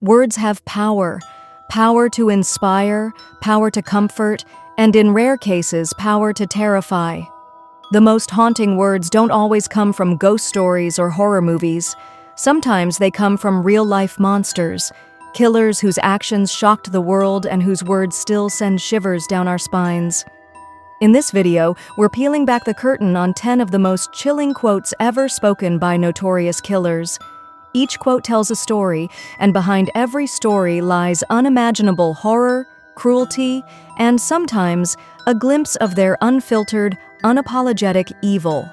Words have power, power to inspire, power to comfort, and in rare cases, power to terrify. The most haunting words don't always come from ghost stories or horror movies. Sometimes they come from real-life monsters, killers whose actions shocked the world and whose words still send shivers down our spines. In this video, we're peeling back the curtain on 10 of the most chilling quotes ever spoken by notorious killers. Each quote tells a story, and behind every story lies unimaginable horror, cruelty, and sometimes a glimpse of their unfiltered, unapologetic evil.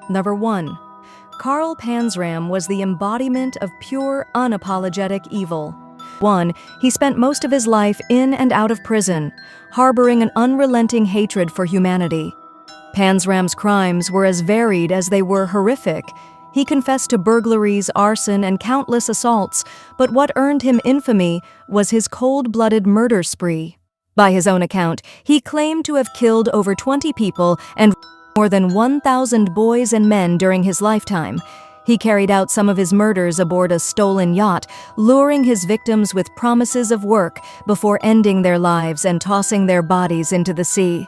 Number 1. Carl Panzram was the embodiment of pure, unapologetic evil. 1. He spent most of his life in and out of prison, harboring an unrelenting hatred for humanity. Panzram's crimes were as varied as they were horrific. He confessed to burglaries, arson, and countless assaults, but what earned him infamy was his cold-blooded murder spree. By his own account, he claimed to have killed over 20 people and more than 1,000 boys and men during his lifetime. He carried out some of his murders aboard a stolen yacht, luring his victims with promises of work before ending their lives and tossing their bodies into the sea.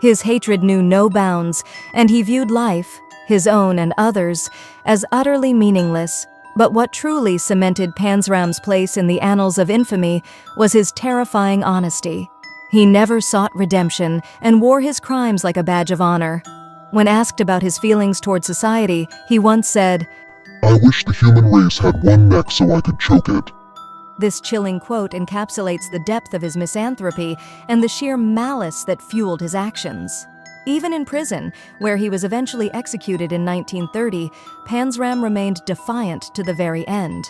His hatred knew no bounds, and he viewed life, his own and others, as utterly meaningless. But what truly cemented Panzram's place in the annals of infamy was his terrifying honesty. He never sought redemption and wore his crimes like a badge of honor. When asked about his feelings toward society, he once said, "I wish the human race had one neck so I could choke it." This chilling quote encapsulates the depth of his misanthropy and the sheer malice that fueled his actions. Even in prison, where he was eventually executed in 1930, Panzram remained defiant to the very end.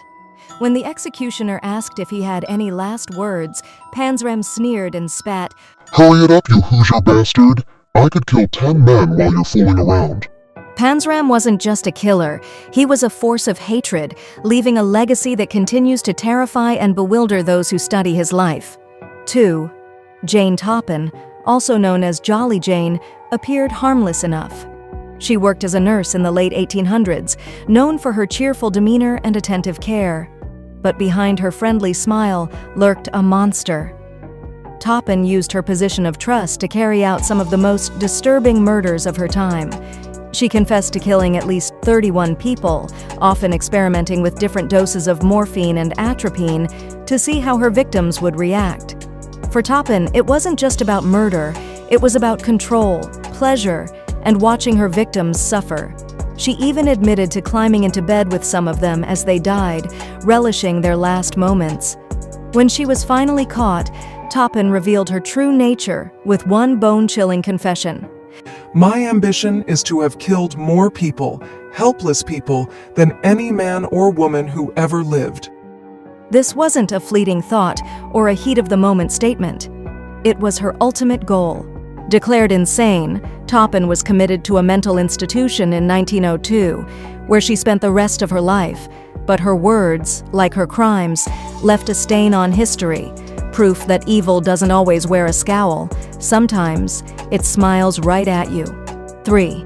When the executioner asked if he had any last words, Panzram sneered and spat, "Hurry it up, you Hoosier bastard! I could kill 10 men while you're fooling around." Panzram wasn't just a killer, he was a force of hatred, leaving a legacy that continues to terrify and bewilder those who study his life. 2. Jane Toppin, also known as Jolly Jane, appeared harmless enough. She worked as a nurse in the late 1800s, known for her cheerful demeanor and attentive care. But behind her friendly smile lurked a monster. Toppin used her position of trust to carry out some of the most disturbing murders of her time. She confessed to killing at least 31 people, often experimenting with different doses of morphine and atropine to see how her victims would react. For Toppin, it wasn't just about murder, it was about control, pleasure, and watching her victims suffer. She even admitted to climbing into bed with some of them as they died, relishing their last moments. When she was finally caught, Toppin revealed her true nature with one bone-chilling confession. "My ambition is to have killed more people, helpless people, than any man or woman who ever lived." This wasn't a fleeting thought or a heat-of-the-moment statement. It was her ultimate goal. Declared insane, Toppin was committed to a mental institution in 1902, where she spent the rest of her life. But her words, like her crimes, left a stain on history, proof that evil doesn't always wear a scowl. Sometimes, it smiles right at you. 3.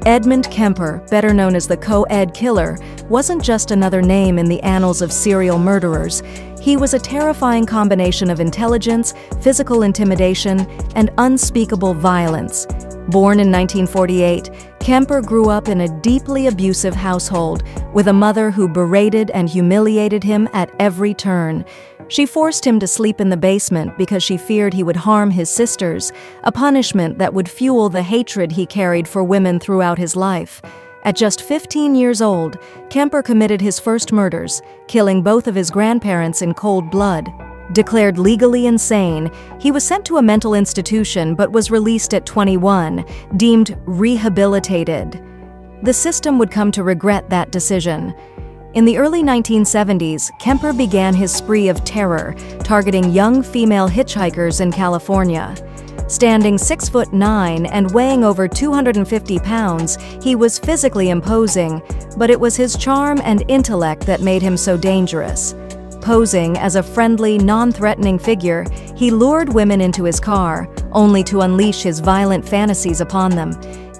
Edmund Kemper, better known as the Co-Ed Killer, wasn't just another name in the annals of serial murderers. He was a terrifying combination of intelligence, physical intimidation, and unspeakable violence. Born in 1948, Kemper grew up in a deeply abusive household, with a mother who berated and humiliated him at every turn. She forced him to sleep in the basement because she feared he would harm his sisters, a punishment that would fuel the hatred he carried for women throughout his life. At just 15 years old, Kemper committed his first murders, killing both of his grandparents in cold blood. Declared legally insane, he was sent to a mental institution but was released at 21, deemed rehabilitated. The system would come to regret that decision. In the early 1970s, Kemper began his spree of terror, targeting young female hitchhikers in California. Standing 6'9" and weighing over 250 pounds, he was physically imposing, but it was his charm and intellect that made him so dangerous. Posing as a friendly, non-threatening figure, he lured women into his car, only to unleash his violent fantasies upon them.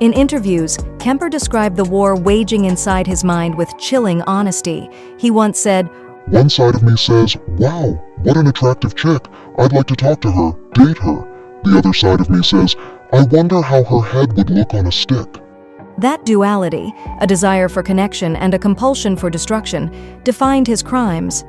In interviews, Kemper described the war waging inside his mind with chilling honesty. He once said, One side of me says, wow, what an attractive chick, I'd like to talk to her, date her. The other side of me says, I wonder how her head would look on a stick. That duality, a desire for connection and a compulsion for destruction, defined his crimes.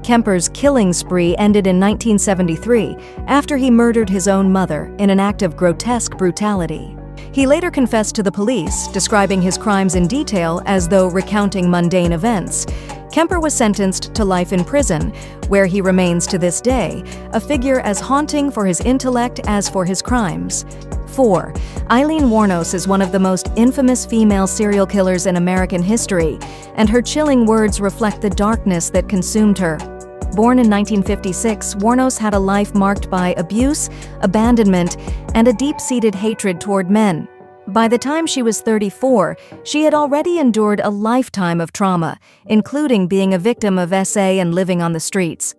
Kemper's killing spree ended in 1973 after he murdered his own mother in an act of grotesque brutality. He later confessed to the police, describing his crimes in detail as though recounting mundane events. Kemper was sentenced to life in prison, where he remains to this day, a figure as haunting for his intellect as for his crimes. 4. Eileen Wuornos is one of the most infamous female serial killers in American history, and her chilling words reflect the darkness that consumed her. Born in 1956, Wuornos had a life marked by abuse, abandonment, and a deep-seated hatred toward men. By the time she was 34, she had already endured a lifetime of trauma, including being a victim of SA and living on the streets.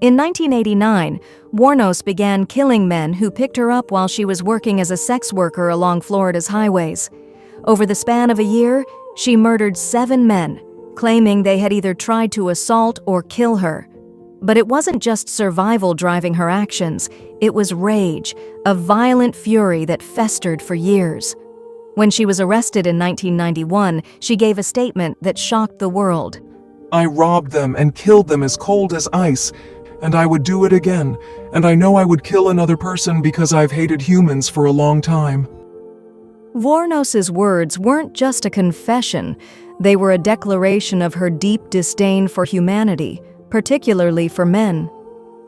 In 1989, Wuornos began killing men who picked her up while she was working as a sex worker along Florida's highways. Over the span of a year, she murdered 7 men, claiming they had either tried to assault or kill her. But it wasn't just survival driving her actions, it was rage, a violent fury that festered for years. When she was arrested in 1991, she gave a statement that shocked the world. I robbed them and killed them as cold as ice, and I would do it again, and I know I would kill another person because I've hated humans for a long time. Wuornos's words weren't just a confession, they were a declaration of her deep disdain for humanity, particularly for men.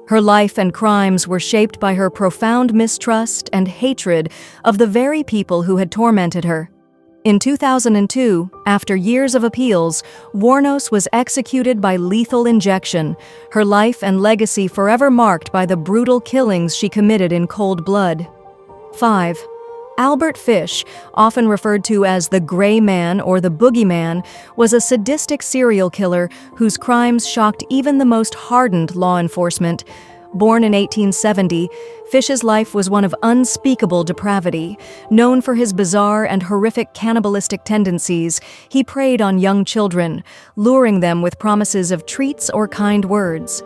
Her life and crimes were shaped by her profound mistrust and hatred of the very people who had tormented her. In 2002, after years of appeals, Wuornos was executed by lethal injection, her life and legacy forever marked by the brutal killings she committed in cold blood. 5. Albert Fish, often referred to as the Gray Man or the Boogeyman, was a sadistic serial killer whose crimes shocked even the most hardened law enforcement. Born in 1870, Fish's life was one of unspeakable depravity. Known for his bizarre and horrific cannibalistic tendencies, he preyed on young children, luring them with promises of treats or kind words.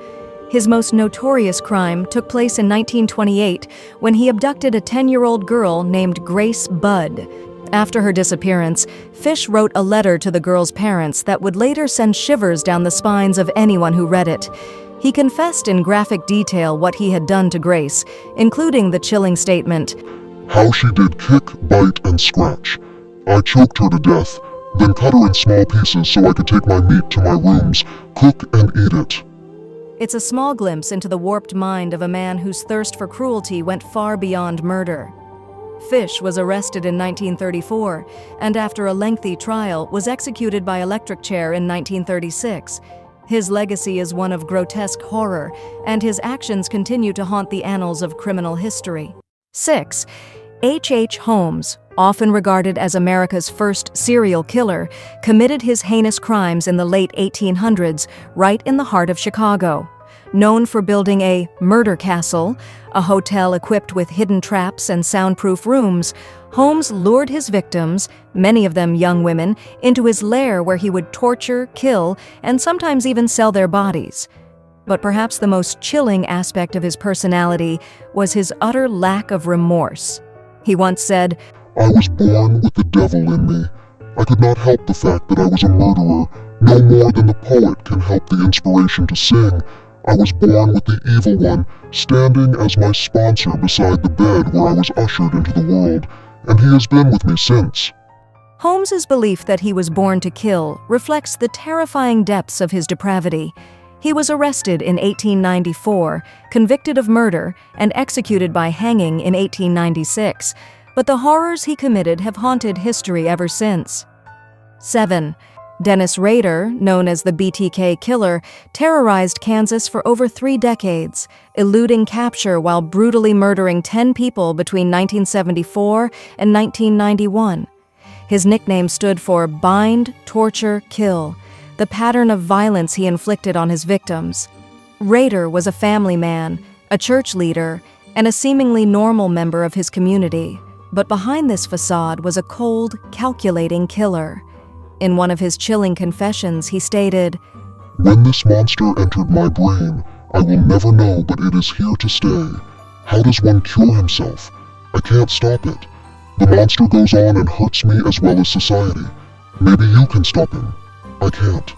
His most notorious crime took place in 1928 when he abducted a 10-year-old girl named Grace Budd. After her disappearance, Fish wrote a letter to the girl's parents that would later send shivers down the spines of anyone who read it. He confessed in graphic detail what he had done to Grace, including the chilling statement, How she did kick, bite, and scratch. I choked her to death, then cut her in small pieces so I could take my meat to my rooms, cook and eat it. It's a small glimpse into the warped mind of a man whose thirst for cruelty went far beyond murder. Fish was arrested in 1934, and after a lengthy trial, was executed by electric chair in 1936. His legacy is one of grotesque horror, and his actions continue to haunt the annals of criminal history. 6. H.H. Holmes, often regarded as America's first serial killer, committed his heinous crimes in the late 1800s, right in the heart of Chicago. Known for building a murder castle, a hotel equipped with hidden traps and soundproof rooms, Holmes lured his victims, many of them young women, into his lair where he would torture, kill, and sometimes even sell their bodies. But perhaps the most chilling aspect of his personality was his utter lack of remorse. He once said, I was born with the devil in me. I could not help the fact that I was a murderer, no more than the poet can help the inspiration to sing. I was born with the evil one, standing as my sponsor beside the bed where I was ushered into the world, and he has been with me since. Holmes's belief that he was born to kill reflects the terrifying depths of his depravity. He was arrested in 1894, convicted of murder, and executed by hanging in 1896, but the horrors he committed have haunted history ever since. 7. Dennis Rader, known as the BTK Killer, terrorized Kansas for over 3 decades, eluding capture while brutally murdering 10 people between 1974 and 1991. His nickname stood for Bind, Torture, Kill, the pattern of violence he inflicted on his victims. Rader was a family man, a church leader, and a seemingly normal member of his community. But behind this facade was a cold, calculating killer. In one of his chilling confessions, he stated, When this monster entered my brain, I will never know, but it is here to stay. How does one cure himself? I can't stop it. The monster goes on and hurts me as well as society. Maybe you can stop him. I can't.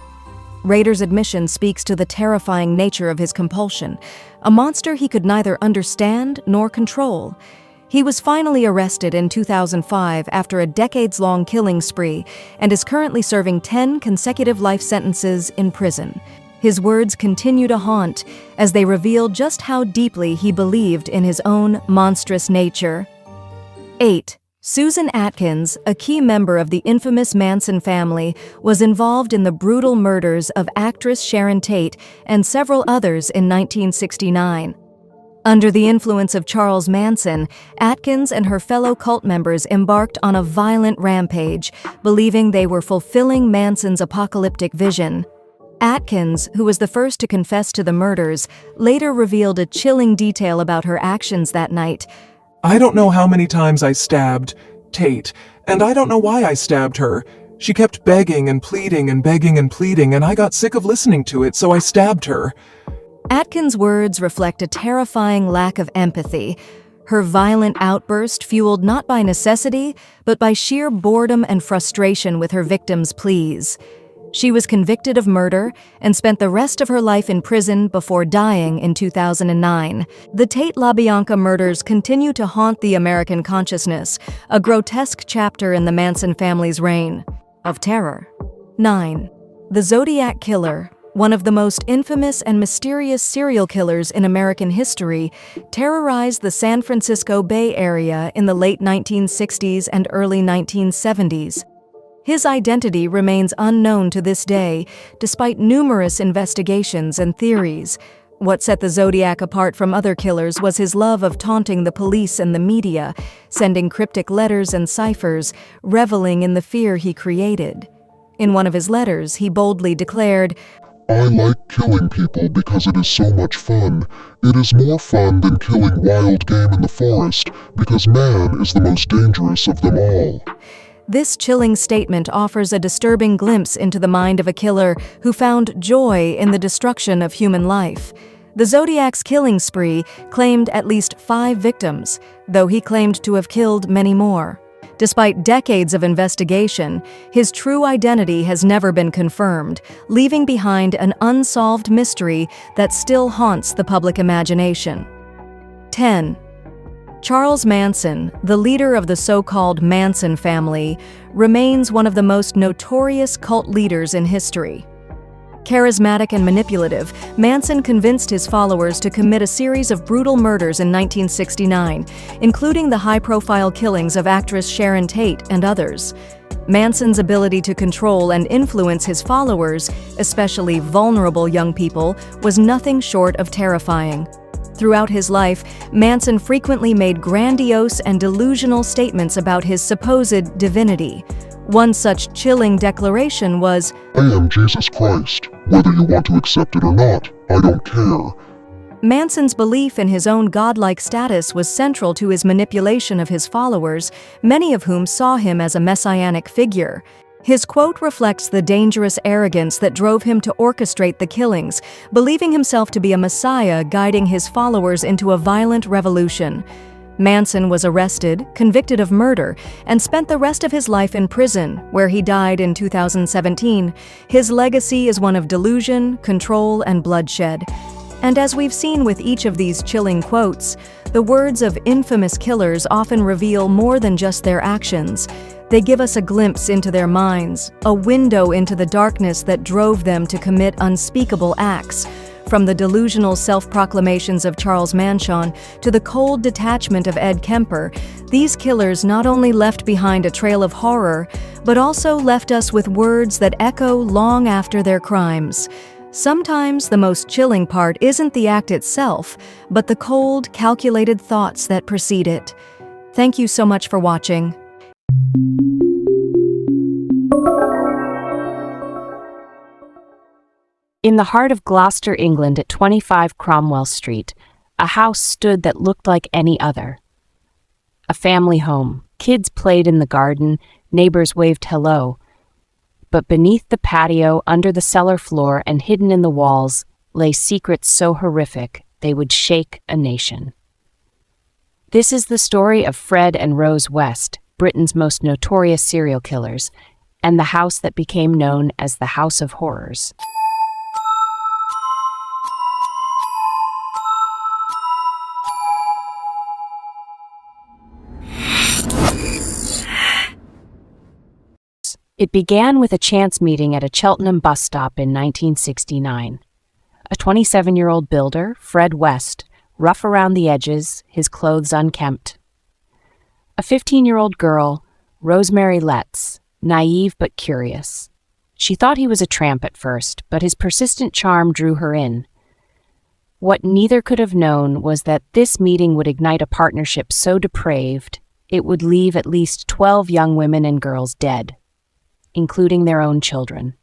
Rader's admission speaks to the terrifying nature of his compulsion, a monster he could neither understand nor control. He was finally arrested in 2005 after a decades-long killing spree and is currently serving 10 consecutive life sentences in prison. His words continue to haunt as they reveal just how deeply he believed in his own monstrous nature. 8. Susan Atkins, a key member of the infamous Manson family, was involved in the brutal murders of actress Sharon Tate and several others in 1969. Under the influence of Charles Manson, Atkins and her fellow cult members embarked on a violent rampage, believing they were fulfilling Manson's apocalyptic vision. Atkins, who was the first to confess to the murders, later revealed a chilling detail about her actions that night. I don't know how many times I stabbed Tate, and I don't know why I stabbed her. She kept begging and pleading and begging and pleading, and I got sick of listening to it, so I stabbed her. Atkins' words reflect a terrifying lack of empathy. Her violent outburst fueled not by necessity, but by sheer boredom and frustration with her victims' pleas. She was convicted of murder and spent the rest of her life in prison before dying in 2009. The Tate LaBianca murders continue to haunt the American consciousness, a grotesque chapter in the Manson family's reign of terror. 9. The Zodiac Killer, one of the most infamous and mysterious serial killers in American history, terrorized the San Francisco Bay Area in the late 1960s and early 1970s. His identity remains unknown to this day, despite numerous investigations and theories. What set the Zodiac apart from other killers was his love of taunting the police and the media, sending cryptic letters and ciphers, reveling in the fear he created. In one of his letters, he boldly declared, I like killing people because it is so much fun. It is more fun than killing wild game in the forest, because man is the most dangerous of them all. This chilling statement offers a disturbing glimpse into the mind of a killer who found joy in the destruction of human life. The Zodiac's killing spree claimed at least 5 victims, though he claimed to have killed many more. Despite decades of investigation, his true identity has never been confirmed, leaving behind an unsolved mystery that still haunts the public imagination. 10. Charles Manson, the leader of the so-called Manson family, remains one of the most notorious cult leaders in history. Charismatic and manipulative, Manson convinced his followers to commit a series of brutal murders in 1969, including the high-profile killings of actress Sharon Tate and others. Manson's ability to control and influence his followers, especially vulnerable young people, was nothing short of terrifying. Throughout his life, Manson frequently made grandiose and delusional statements about his supposed divinity. One such chilling declaration was, I am Jesus Christ. Whether you want to accept it or not, I don't care. Manson's belief in his own godlike status was central to his manipulation of his followers, many of whom saw him as a messianic figure. His quote reflects the dangerous arrogance that drove him to orchestrate the killings, believing himself to be a messiah guiding his followers into a violent revolution. Manson was arrested, convicted of murder, and spent the rest of his life in prison, where he died in 2017. His legacy is one of delusion, control, and bloodshed. And as we've seen with each of these chilling quotes, the words of infamous killers often reveal more than just their actions. They give us a glimpse into their minds, a window into the darkness that drove them to commit unspeakable acts. From the delusional self-proclamations of Charles Manson to the cold detachment of Ed Kemper, these killers not only left behind a trail of horror, but also left us with words that echo long after their crimes. Sometimes the most chilling part isn't the act itself, but the cold, calculated thoughts that precede it. Thank you so much for watching. In the heart of Gloucester, England, at 25 Cromwell Street, a house stood that looked like any other. A family home. Kids played in the garden, neighbors waved hello. But beneath the patio, under the cellar floor, and hidden in the walls, lay secrets so horrific they would shake a nation. This is the story of Fred and Rose West, Britain's most notorious serial killers, and the house that became known as the House of Horrors. It began with a chance meeting at a Cheltenham bus stop in 1969. A 27-year-old builder, Fred West, rough around the edges, his clothes unkempt. A 15-year-old girl, Rosemary Letts, naive but curious. She thought he was a tramp at first, but his persistent charm drew her in. What neither could have known was that this meeting would ignite a partnership so depraved, it would leave at least 12 young women and girls dead, including their own children.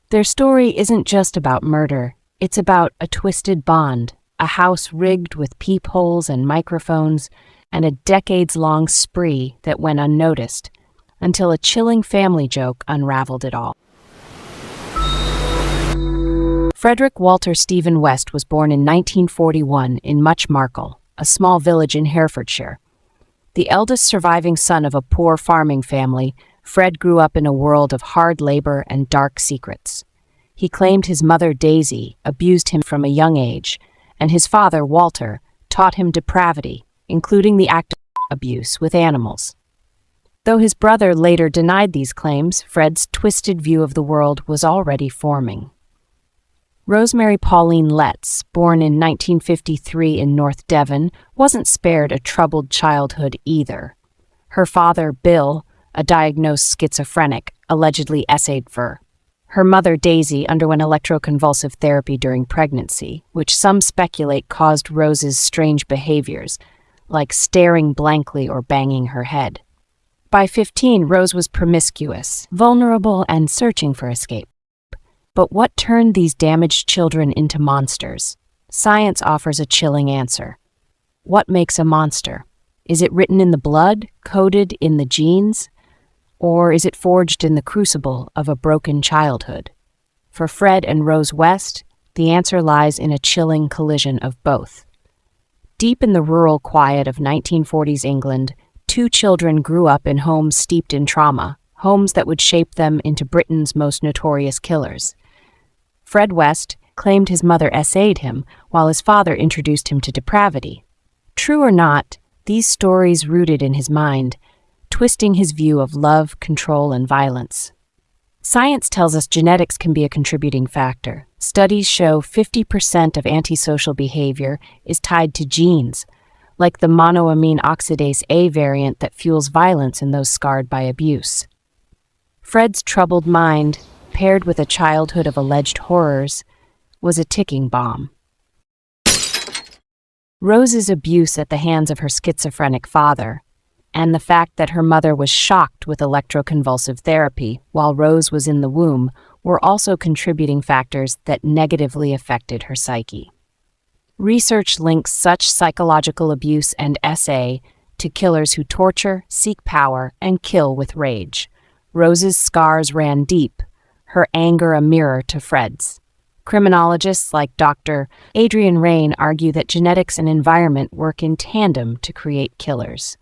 Their story isn't just about murder, it's about a twisted bond, a house rigged with peepholes and microphones, and a decades-long spree that went unnoticed, until a chilling family joke unraveled it all. Frederick Walter Stephen West was born in 1941 in Muchmarkel, a small village in Herefordshire. The eldest surviving son of a poor farming family, Fred grew up in a world of hard labor and dark secrets. He claimed his mother, Daisy, abused him from a young age, and his father, Walter, taught him depravity, including the act of abuse with animals. Though his brother later denied these claims, Fred's twisted view of the world was already forming. Rosemary Pauline Letts, born in 1953 in North Devon, wasn't spared a troubled childhood either. Her father, Bill, a diagnosed schizophrenic, allegedly essayed her. Her mother, Daisy, underwent electroconvulsive therapy during pregnancy, which some speculate caused Rose's strange behaviors, like staring blankly or banging her head. By 15, Rose was promiscuous, vulnerable, and searching for escape. But what turned these damaged children into monsters? Science offers a chilling answer. What makes a monster? Is it written in the blood, coded in the genes? Or is it forged in the crucible of a broken childhood? For Fred and Rose West, the answer lies in a chilling collision of both. Deep in the rural quiet of 1940s England, two children grew up in homes steeped in trauma, homes that would shape them into Britain's most notorious killers. Fred West claimed his mother essayed him, while his father introduced him to depravity. True or not, these stories rooted in his mind, twisting his view of love, control, and violence. Science tells us genetics can be a contributing factor. Studies show 50% of antisocial behavior is tied to genes, like the monoamine oxidase A variant that fuels violence in those scarred by abuse. Fred's troubled mind, paired with a childhood of alleged horrors, was a ticking bomb. Rose's abuse at the hands of her schizophrenic father, and the fact that her mother was shocked with electroconvulsive therapy while Rose was in the womb were also contributing factors that negatively affected her psyche. Research links such psychological abuse and SA to killers who torture, seek power, and kill with rage. Rose's scars ran deep, her anger a mirror to Fred's. Criminologists like Dr. Adrian Rain argue that genetics and environment work in tandem to create killers.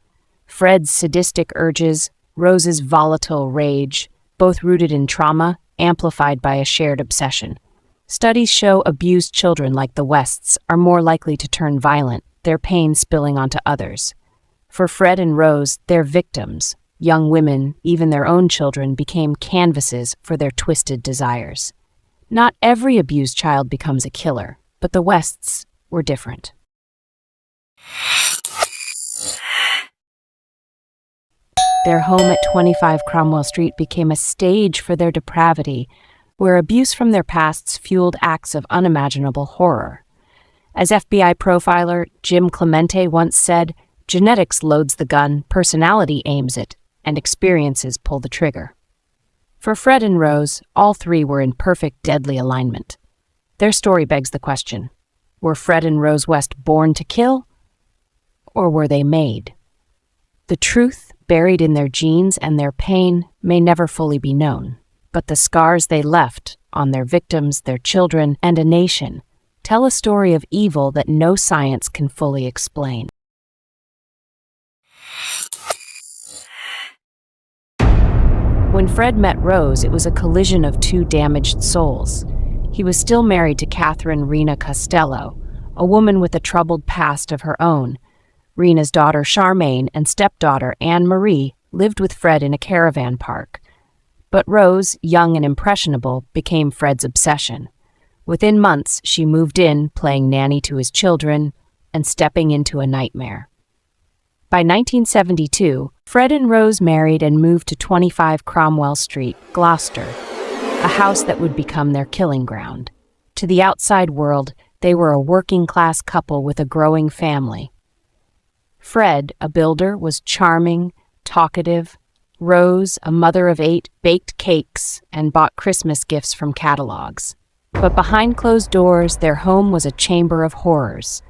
Fred's sadistic urges, Rose's volatile rage, both rooted in trauma, amplified by a shared obsession. Studies show abused children like the Wests are more likely to turn violent, their pain spilling onto others. For Fred and Rose, their victims, young women, even their own children, became canvases for their twisted desires. Not every abused child becomes a killer, but the Wests were different. Their home at 25 Cromwell Street became a stage for their depravity, where abuse from their pasts fueled acts of unimaginable horror. As FBI profiler Jim Clemente once said, genetics loads the gun, personality aims it, and experiences pull the trigger. For Fred and Rose, all three were in perfect deadly alignment. Their story begs the question, were Fred and Rose West born to kill, or were they made? The truth, buried in their genes and their pain, may never fully be known. but the scars they left on their victims, their children, and a nation tell a story of evil that no science can fully explain. When Fred met Rose, it was a collision of two damaged souls. He was still married to Catherine Rena Costello, a woman with a troubled past of her own. Rena's daughter Charmaine and stepdaughter Anne-Marie lived with Fred in a caravan park. But Rose, young and impressionable, became Fred's obsession. Within months, she moved in, playing nanny to his children, and stepping into a nightmare. By 1972, Fred and Rose married and moved to 25 Cromwell Street, Gloucester, a house that would become their killing ground. To the outside world, they were a working-class couple with a growing family. Fred, a builder, was charming, talkative. Rose, a mother of 8, baked cakes and bought Christmas gifts from catalogs. But behind closed doors, their home was a chamber of horrors.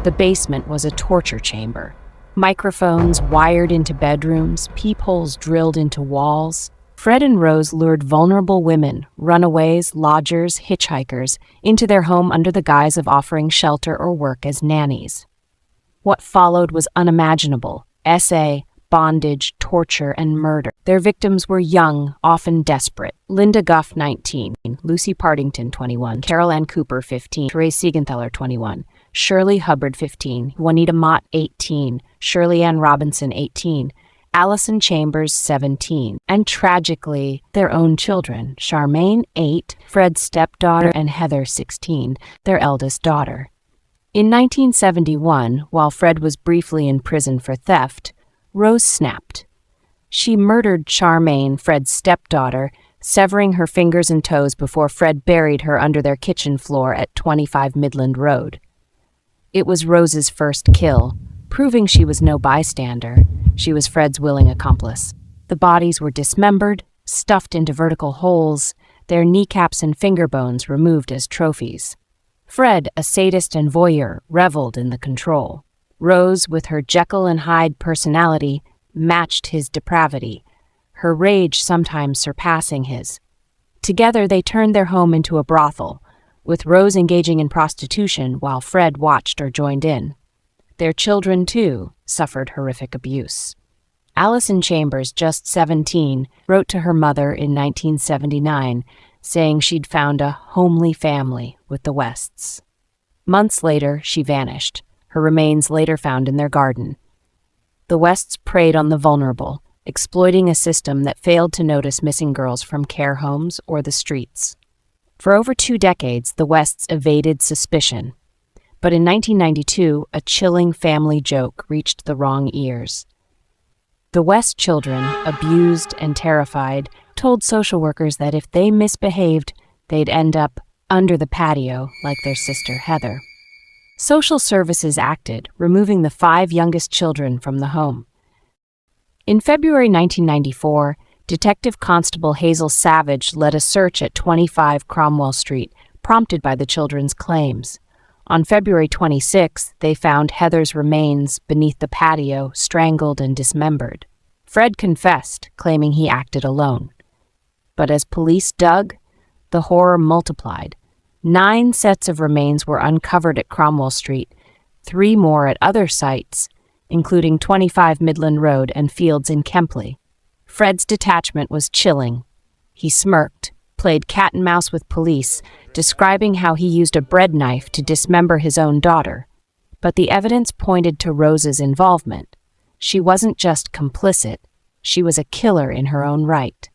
The basement was a torture chamber. Microphones wired into bedrooms, peepholes drilled into walls. Fred and Rose lured vulnerable women, runaways, lodgers, hitchhikers, into their home under the guise of offering shelter or work as nannies. What followed was unimaginable: SA, bondage, torture, and murder. Their victims were young, often desperate. Linda Guff, 19, Lucy Partington, 21, Carol Ann Cooper, 15, Therese Siegenthaler, 21, Shirley Hubbard, 15, Juanita Mott, 18, Shirley Ann Robinson, 18, Allison Chambers, 17, and tragically, their own children, Charmaine, 8, Fred's stepdaughter, and Heather, 16, their eldest daughter. In 1971, while Fred was briefly in prison for theft, Rose snapped. She murdered Charmaine, Fred's stepdaughter, severing her fingers and toes before Fred buried her under their kitchen floor at 25 Midland Road. It was Rose's first kill, proving she was no bystander. She was Fred's willing accomplice. The bodies were dismembered, stuffed into vertical holes, their kneecaps and finger bones removed as trophies. Fred, a sadist and voyeur, reveled in the control. Rose, with her Jekyll and Hyde personality, matched his depravity, her rage sometimes surpassing his. Together they turned their home into a brothel, with Rose engaging in prostitution while Fred watched or joined in. Their children, too, suffered horrific abuse. Allison Chambers, just 17, wrote to her mother in 1979, saying she'd found a homely family with the Wests. Months later, she vanished, her remains later found in their garden. The Wests preyed on the vulnerable, exploiting a system that failed to notice missing girls from care homes or the streets. For over 2 decades, the Wests evaded suspicion. But in 1992, a chilling family joke reached the wrong ears. The West children, abused and terrified, told social workers that if they misbehaved, they'd end up under the patio like their sister Heather. Social services acted, removing the 5 youngest children from the home. In February 1994, Detective Constable Hazel Savage led a search at 25 Cromwell Street, prompted by the children's claims. On February 26, they found Heather's remains beneath the patio, strangled and dismembered. Fred confessed, claiming he acted alone. But as police dug, the horror multiplied. 9 sets of remains were uncovered at Cromwell Street, 3 more at other sites, including 25 Midland Road and fields in Kempley. Fred's detachment was chilling. He smirked, played cat and mouse with police, describing how he used a bread knife to dismember his own daughter. But the evidence pointed to Rose's involvement. She wasn't just complicit, she was a killer in her own right.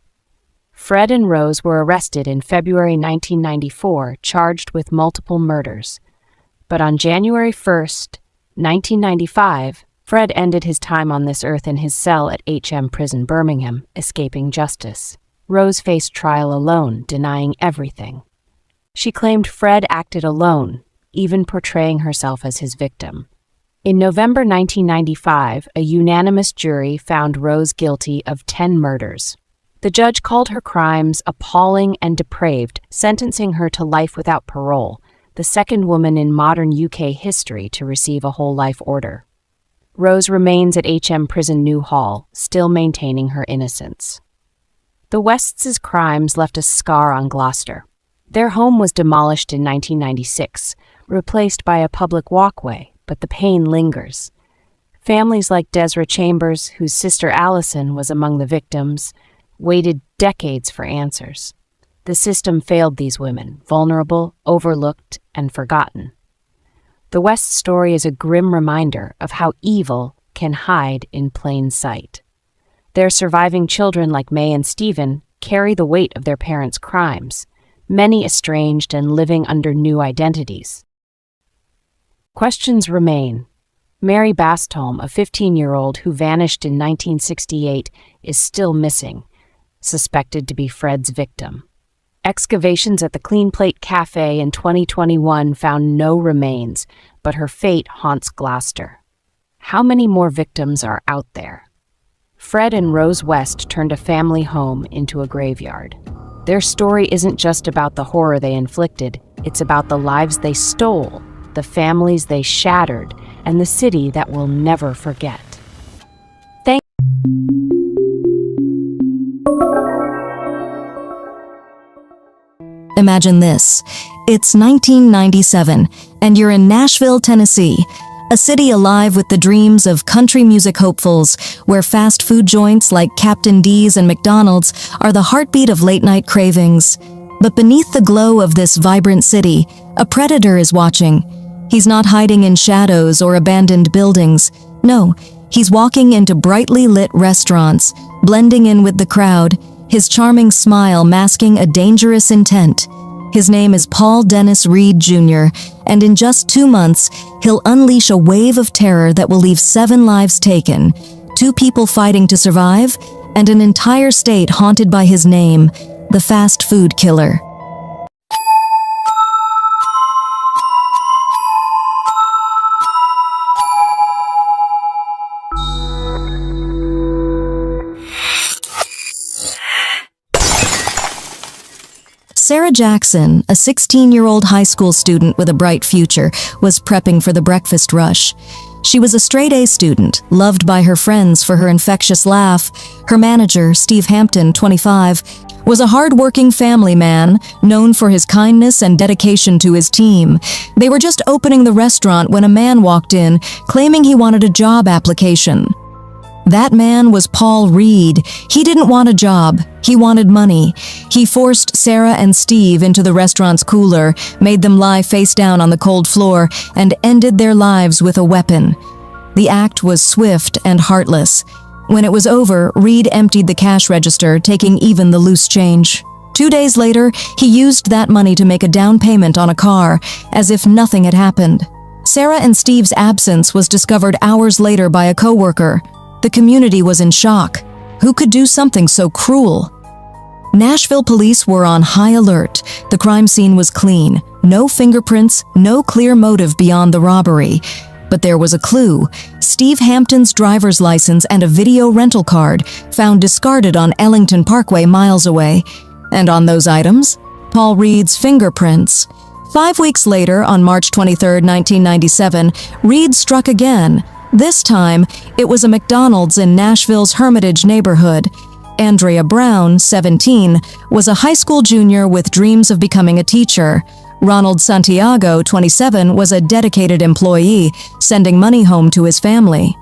Fred and Rose were arrested in February 1994, charged with multiple murders. But on January 1st, 1995, Fred ended his time on this earth in his cell at HM Prison, Birmingham, escaping justice. Rose faced trial alone, denying everything. She claimed Fred acted alone, even portraying herself as his victim. In November 1995, a unanimous jury found Rose guilty of 10 murders. The judge called her crimes appalling and depraved, sentencing her to life without parole, the second woman in modern UK history to receive a whole life order. Rose remains at HM Prison New Hall, still maintaining her innocence. The Wests' crimes left a scar on Gloucester. Their home was demolished in 1996, replaced by a public walkway, but the pain lingers. Families like Desra Chambers, whose sister Allison was among the victims, waited decades for answers. The system failed these women, vulnerable, overlooked, and forgotten. The West story is a grim reminder of how evil can hide in plain sight. Their surviving children, like May and Stephen, carry the weight of their parents' crimes, many estranged and living under new identities. Questions remain. Mary Bastholm, a 15-year-old who vanished in 1968, is still missing, suspected to be Fred's victim. Excavations at the Clean Plate Cafe in 2021 found no remains, but her fate haunts Gloucester. How many more victims are out there? Fred and Rose West turned a family home into a graveyard. Their story isn't just about the horror they inflicted, it's about the lives they stole, the families they shattered, and the city that we'll never forget. Imagine this. It's 1997, and you're in Nashville, Tennessee, a city alive with the dreams of country music hopefuls, where fast food joints like Captain D's and McDonald's are the heartbeat of late-night cravings. But beneath the glow of this vibrant city, a predator is watching. He's not hiding in shadows or abandoned buildings. No, he's walking into brightly lit restaurants, blending in with the crowd, his charming smile masking a dangerous intent. His name is Paul Dennis Reed Jr., and in just 2 months, he'll unleash a wave of terror that will leave 7 lives taken, 2 people fighting to survive, and an entire state haunted by his name, the fast food killer. Sarah Jackson, a 16-year-old high school student with a bright future, was prepping for the breakfast rush. She was a straight-A student, loved by her friends for her infectious laugh. Her manager, Steve Hampton, 25, was a hard-working family man, known for his kindness and dedication to his team. They were just opening the restaurant when a man walked in, claiming he wanted a job application. That man was Paul Reed. He didn't want a job. He wanted money. He forced Sarah and Steve into the restaurant's cooler, made them lie face down on the cold floor, and ended their lives with a weapon. The act was swift and heartless. When it was over, Reed emptied the cash register, taking even the loose change. 2 days later, he used that money to make a down payment on a car, as if nothing had happened. Sarah and Steve's absence was discovered hours later by a coworker. The community was in shock. Who could do something so cruel? Nashville police were on high alert. The crime scene was clean. No fingerprints, no clear motive beyond the robbery. But there was a clue. Steve Hampton's driver's license and a video rental card found discarded on Ellington Parkway miles away. And on those items, Paul Reed's fingerprints. 5 weeks later, on March 23, 1997, Reed struck again. This time, it was a McDonald's in Nashville's Hermitage neighborhood. Andrea Brown, 17, was a high school junior with dreams of becoming a teacher. Ronald Santiago, 27, was a dedicated employee, sending money home to his family.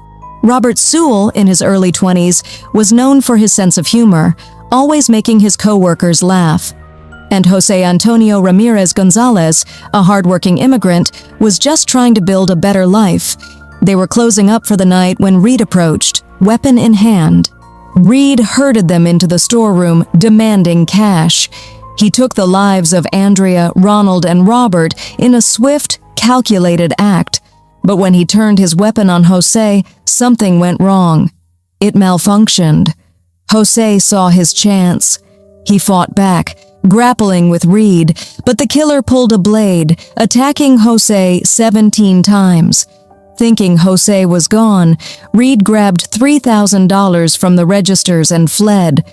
Robert Sewell, in his early 20s, was known for his sense of humor, always making his coworkers laugh. And Jose Antonio Ramirez Gonzalez, a hardworking immigrant, was just trying to build a better life. They were closing up for the night when Reed approached, weapon in hand. Reed herded them into the storeroom, demanding cash. He took the lives of Andrea, Ronald, and Robert in a swift, calculated act. But when he turned his weapon on Jose, something went wrong. It malfunctioned. Jose saw his chance. He fought back, grappling with Reed, but the killer pulled a blade, attacking Jose 17 times. Thinking Jose was gone, Reed grabbed $3,000 from the registers and fled.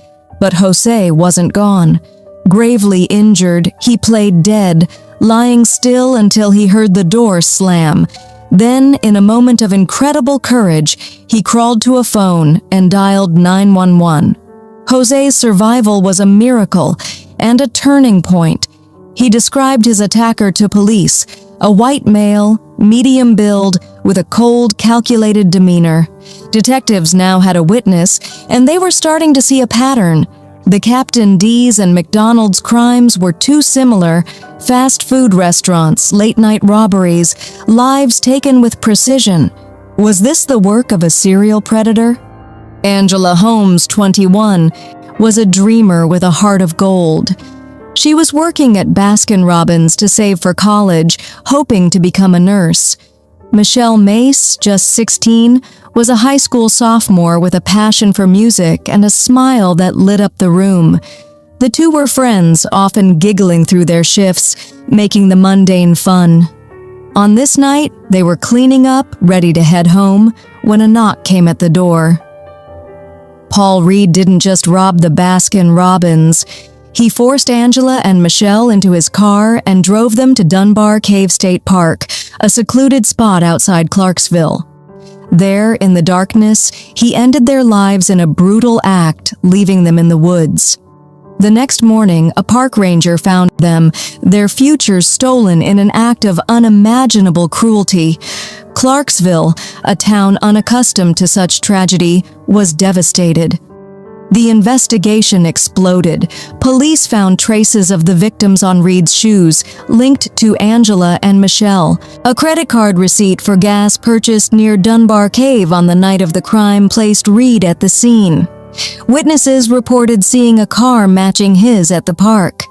But Jose wasn't gone. Gravely injured, he played dead, lying still until he heard the door slam. Then, in a moment of incredible courage, he crawled to a phone and dialed 911. Jose's survival was a miracle and a turning point. He described his attacker to police, a white male, medium build, with a cold, calculated demeanor. Detectives now had a witness, and they were starting to see a pattern. The Captain D's and McDonald's crimes were too similar: fast food restaurants, late-night robberies, lives taken with precision. Was this the work of a serial predator? Angela Holmes, 21, was a dreamer with a heart of gold. She was working at Baskin-Robbins to save for college, hoping to become a nurse. Michelle Mace, just 16, was a high school sophomore with a passion for music and a smile that lit up the room. The two were friends, often giggling through their shifts, making the mundane fun. On this night, they were cleaning up, ready to head home, when a knock came at the door. Paul Reed didn't just rob the Baskin-Robbins. He forced Angela and Michelle into his car and drove them to Dunbar Cave State Park, a secluded spot outside Clarksville. There, in the darkness, he ended their lives in a brutal act, leaving them in the woods. The next morning, a park ranger found them, their futures stolen in an act of unimaginable cruelty. Clarksville, a town unaccustomed to such tragedy, was devastated. The investigation exploded. Police found traces of the victims on Reed's shoes, linked to Angela and Michelle. A credit card receipt for gas purchased near Dunbar Cave on the night of the crime placed Reed at the scene. Witnesses reported seeing a car matching his at the park.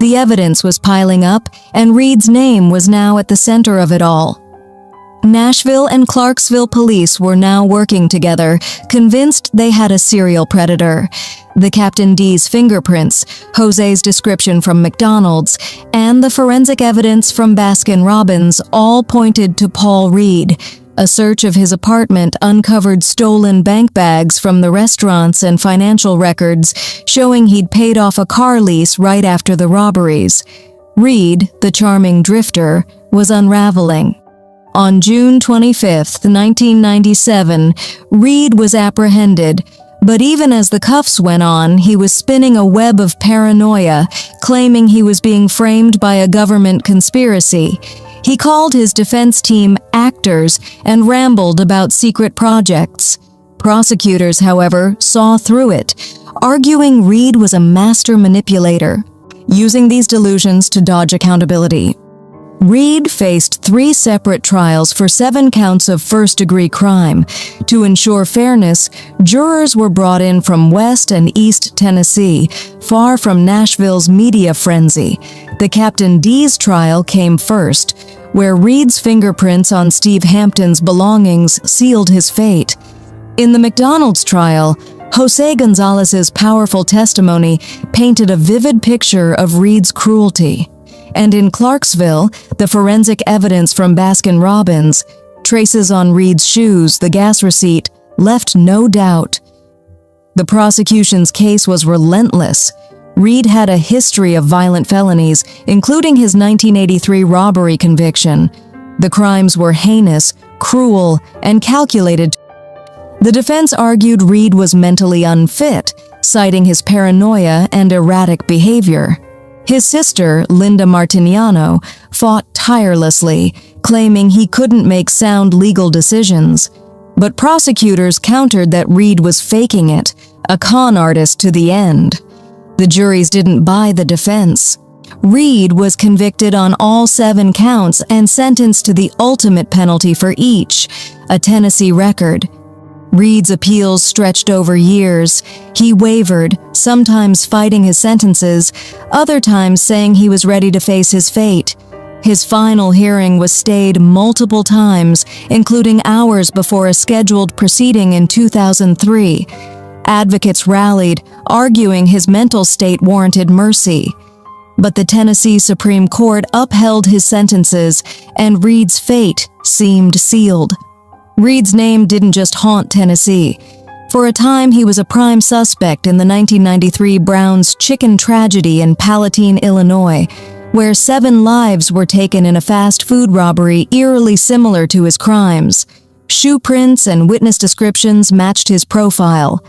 The evidence was piling up, and Reed's name was now at the center of it all. Nashville and Clarksville police were now working together, convinced they had a serial predator. The Captain D's fingerprints, Jose's description from McDonald's, and the forensic evidence from Baskin-Robbins all pointed to Paul Reed. A search of his apartment uncovered stolen bank bags from the restaurants and financial records, showing he'd paid off a car lease right after the robberies. Reed, the charming drifter, was unraveling. On June 25, 1997, Reed was apprehended, but even as the cuffs went on, he was spinning a web of paranoia, claiming he was being framed by a government conspiracy. He called his defense team actors and rambled about secret projects. Prosecutors, however, saw through it, arguing Reed was a master manipulator, using these delusions to dodge accountability. Reed faced 3 separate trials for 7 counts of first-degree crime. To ensure fairness, jurors were brought in from West and East Tennessee, far from Nashville's media frenzy. The Captain D's trial came first, where Reed's fingerprints on Steve Hampton's belongings sealed his fate. In the McDonald's trial, Jose Gonzalez's powerful testimony painted a vivid picture of Reed's cruelty. And in Clarksville, the forensic evidence from Baskin-Robbins, traces on Reed's shoes, the gas receipt, left no doubt. The prosecution's case was relentless. Reed had a history of violent felonies, including his 1983 robbery conviction. The crimes were heinous, cruel, and calculated. The defense argued Reed was mentally unfit, citing his paranoia and erratic behavior. His sister, Linda Martiniano, fought tirelessly, claiming he couldn't make sound legal decisions. But prosecutors countered that Reed was faking it, a con artist to the end. The juries didn't buy the defense. Reed was convicted on all 7 counts and sentenced to the ultimate penalty for each, a Tennessee record. Reed's appeals stretched over years. He wavered, sometimes fighting his sentences, other times saying he was ready to face his fate. His final hearing was stayed multiple times, including hours before a scheduled proceeding in 2003. Advocates rallied, arguing his mental state warranted mercy. But the Tennessee Supreme Court upheld his sentences, and Reed's fate seemed sealed. Reed's name didn't just haunt Tennessee. For a time, he was a prime suspect in the 1993 Browns chicken tragedy in Palatine, Illinois, where 7 lives were taken in a fast food robbery eerily similar to his crimes. Shoe prints and witness descriptions matched his profile.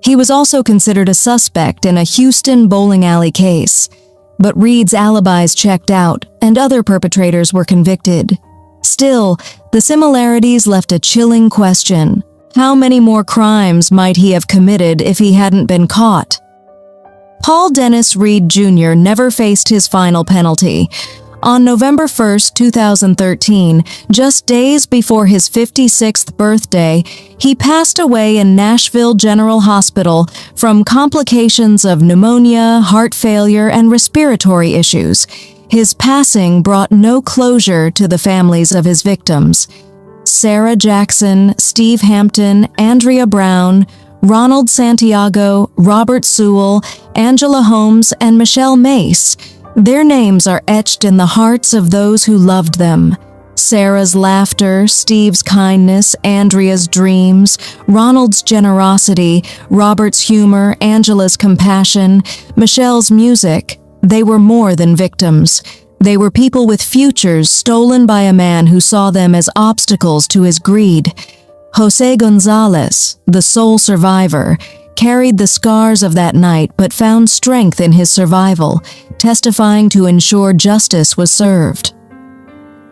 He was also considered a suspect in a Houston bowling alley case, but Reed's alibis checked out and other perpetrators were convicted. Still, the similarities left a chilling question. How many more crimes might he have committed if he hadn't been caught? Paul Dennis Reed Jr. never faced his final penalty. On November 1, 2013, just days before his 56th birthday, he passed away in Nashville General Hospital from complications of pneumonia, heart failure, and respiratory issues. His passing brought no closure to the families of his victims. Sarah Jackson, Steve Hampton, Andrea Brown, Ronald Santiago, Robert Sewell, Angela Holmes, and Michelle Mace. Their names are etched in the hearts of those who loved them. Sarah's laughter, Steve's kindness, Andrea's dreams, Ronald's generosity, Robert's humor, Angela's compassion, Michelle's music. They were more than victims. They were people with futures stolen by a man who saw them as obstacles to his greed. Jose Gonzalez, the sole survivor, carried the scars of that night but found strength in his survival, testifying to ensure justice was served.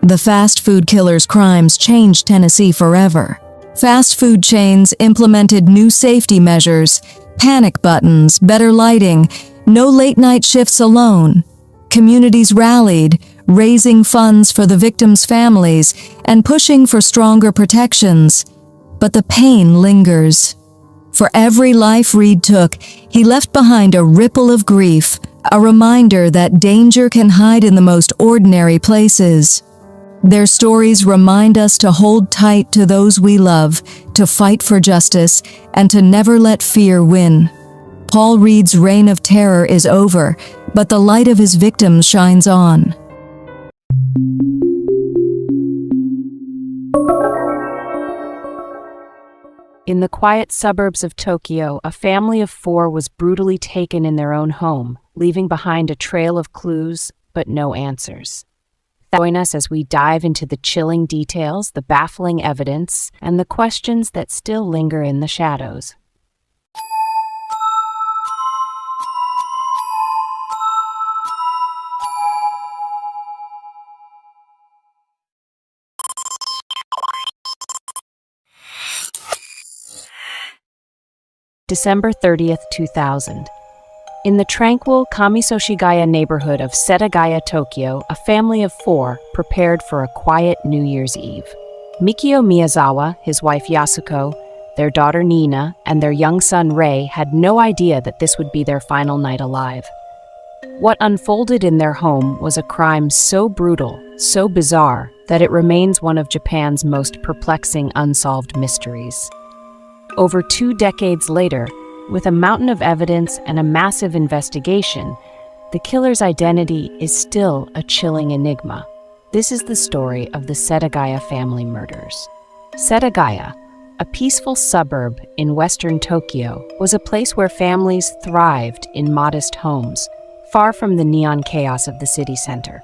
The fast food killer's crimes changed Tennessee forever. Fast food chains implemented new safety measures, panic buttons, better lighting, no late-night shifts alone. Communities rallied, raising funds for the victims' families and pushing for stronger protections. But the pain lingers. For every life Reed took, he left behind a ripple of grief, a reminder that danger can hide in the most ordinary places. Their stories remind us to hold tight to those we love, to fight for justice, and to never let fear win. Paul Reed's reign of terror is over, but the light of his victims shines on. In the quiet suburbs of Tokyo, a family of 4 was brutally taken in their own home, leaving behind a trail of clues, but no answers. Join us as we dive into the chilling details, the baffling evidence, and the questions that still linger in the shadows. December 30th, 2000. In the tranquil Kamisoshigaya neighborhood of Setagaya, Tokyo, a family of 4 prepared for a quiet New Year's Eve. Mikio Miyazawa, his wife Yasuko, their daughter Nina, and their young son Rei had no idea that this would be their final night alive. What unfolded in their home was a crime so brutal, so bizarre, that it remains one of Japan's most perplexing unsolved mysteries. Over 2 decades later, with a mountain of evidence and a massive investigation, the killer's identity is still a chilling enigma. This is the story of the Setagaya family murders. Setagaya, a peaceful suburb in western Tokyo, was a place where families thrived in modest homes, far from the neon chaos of the city center.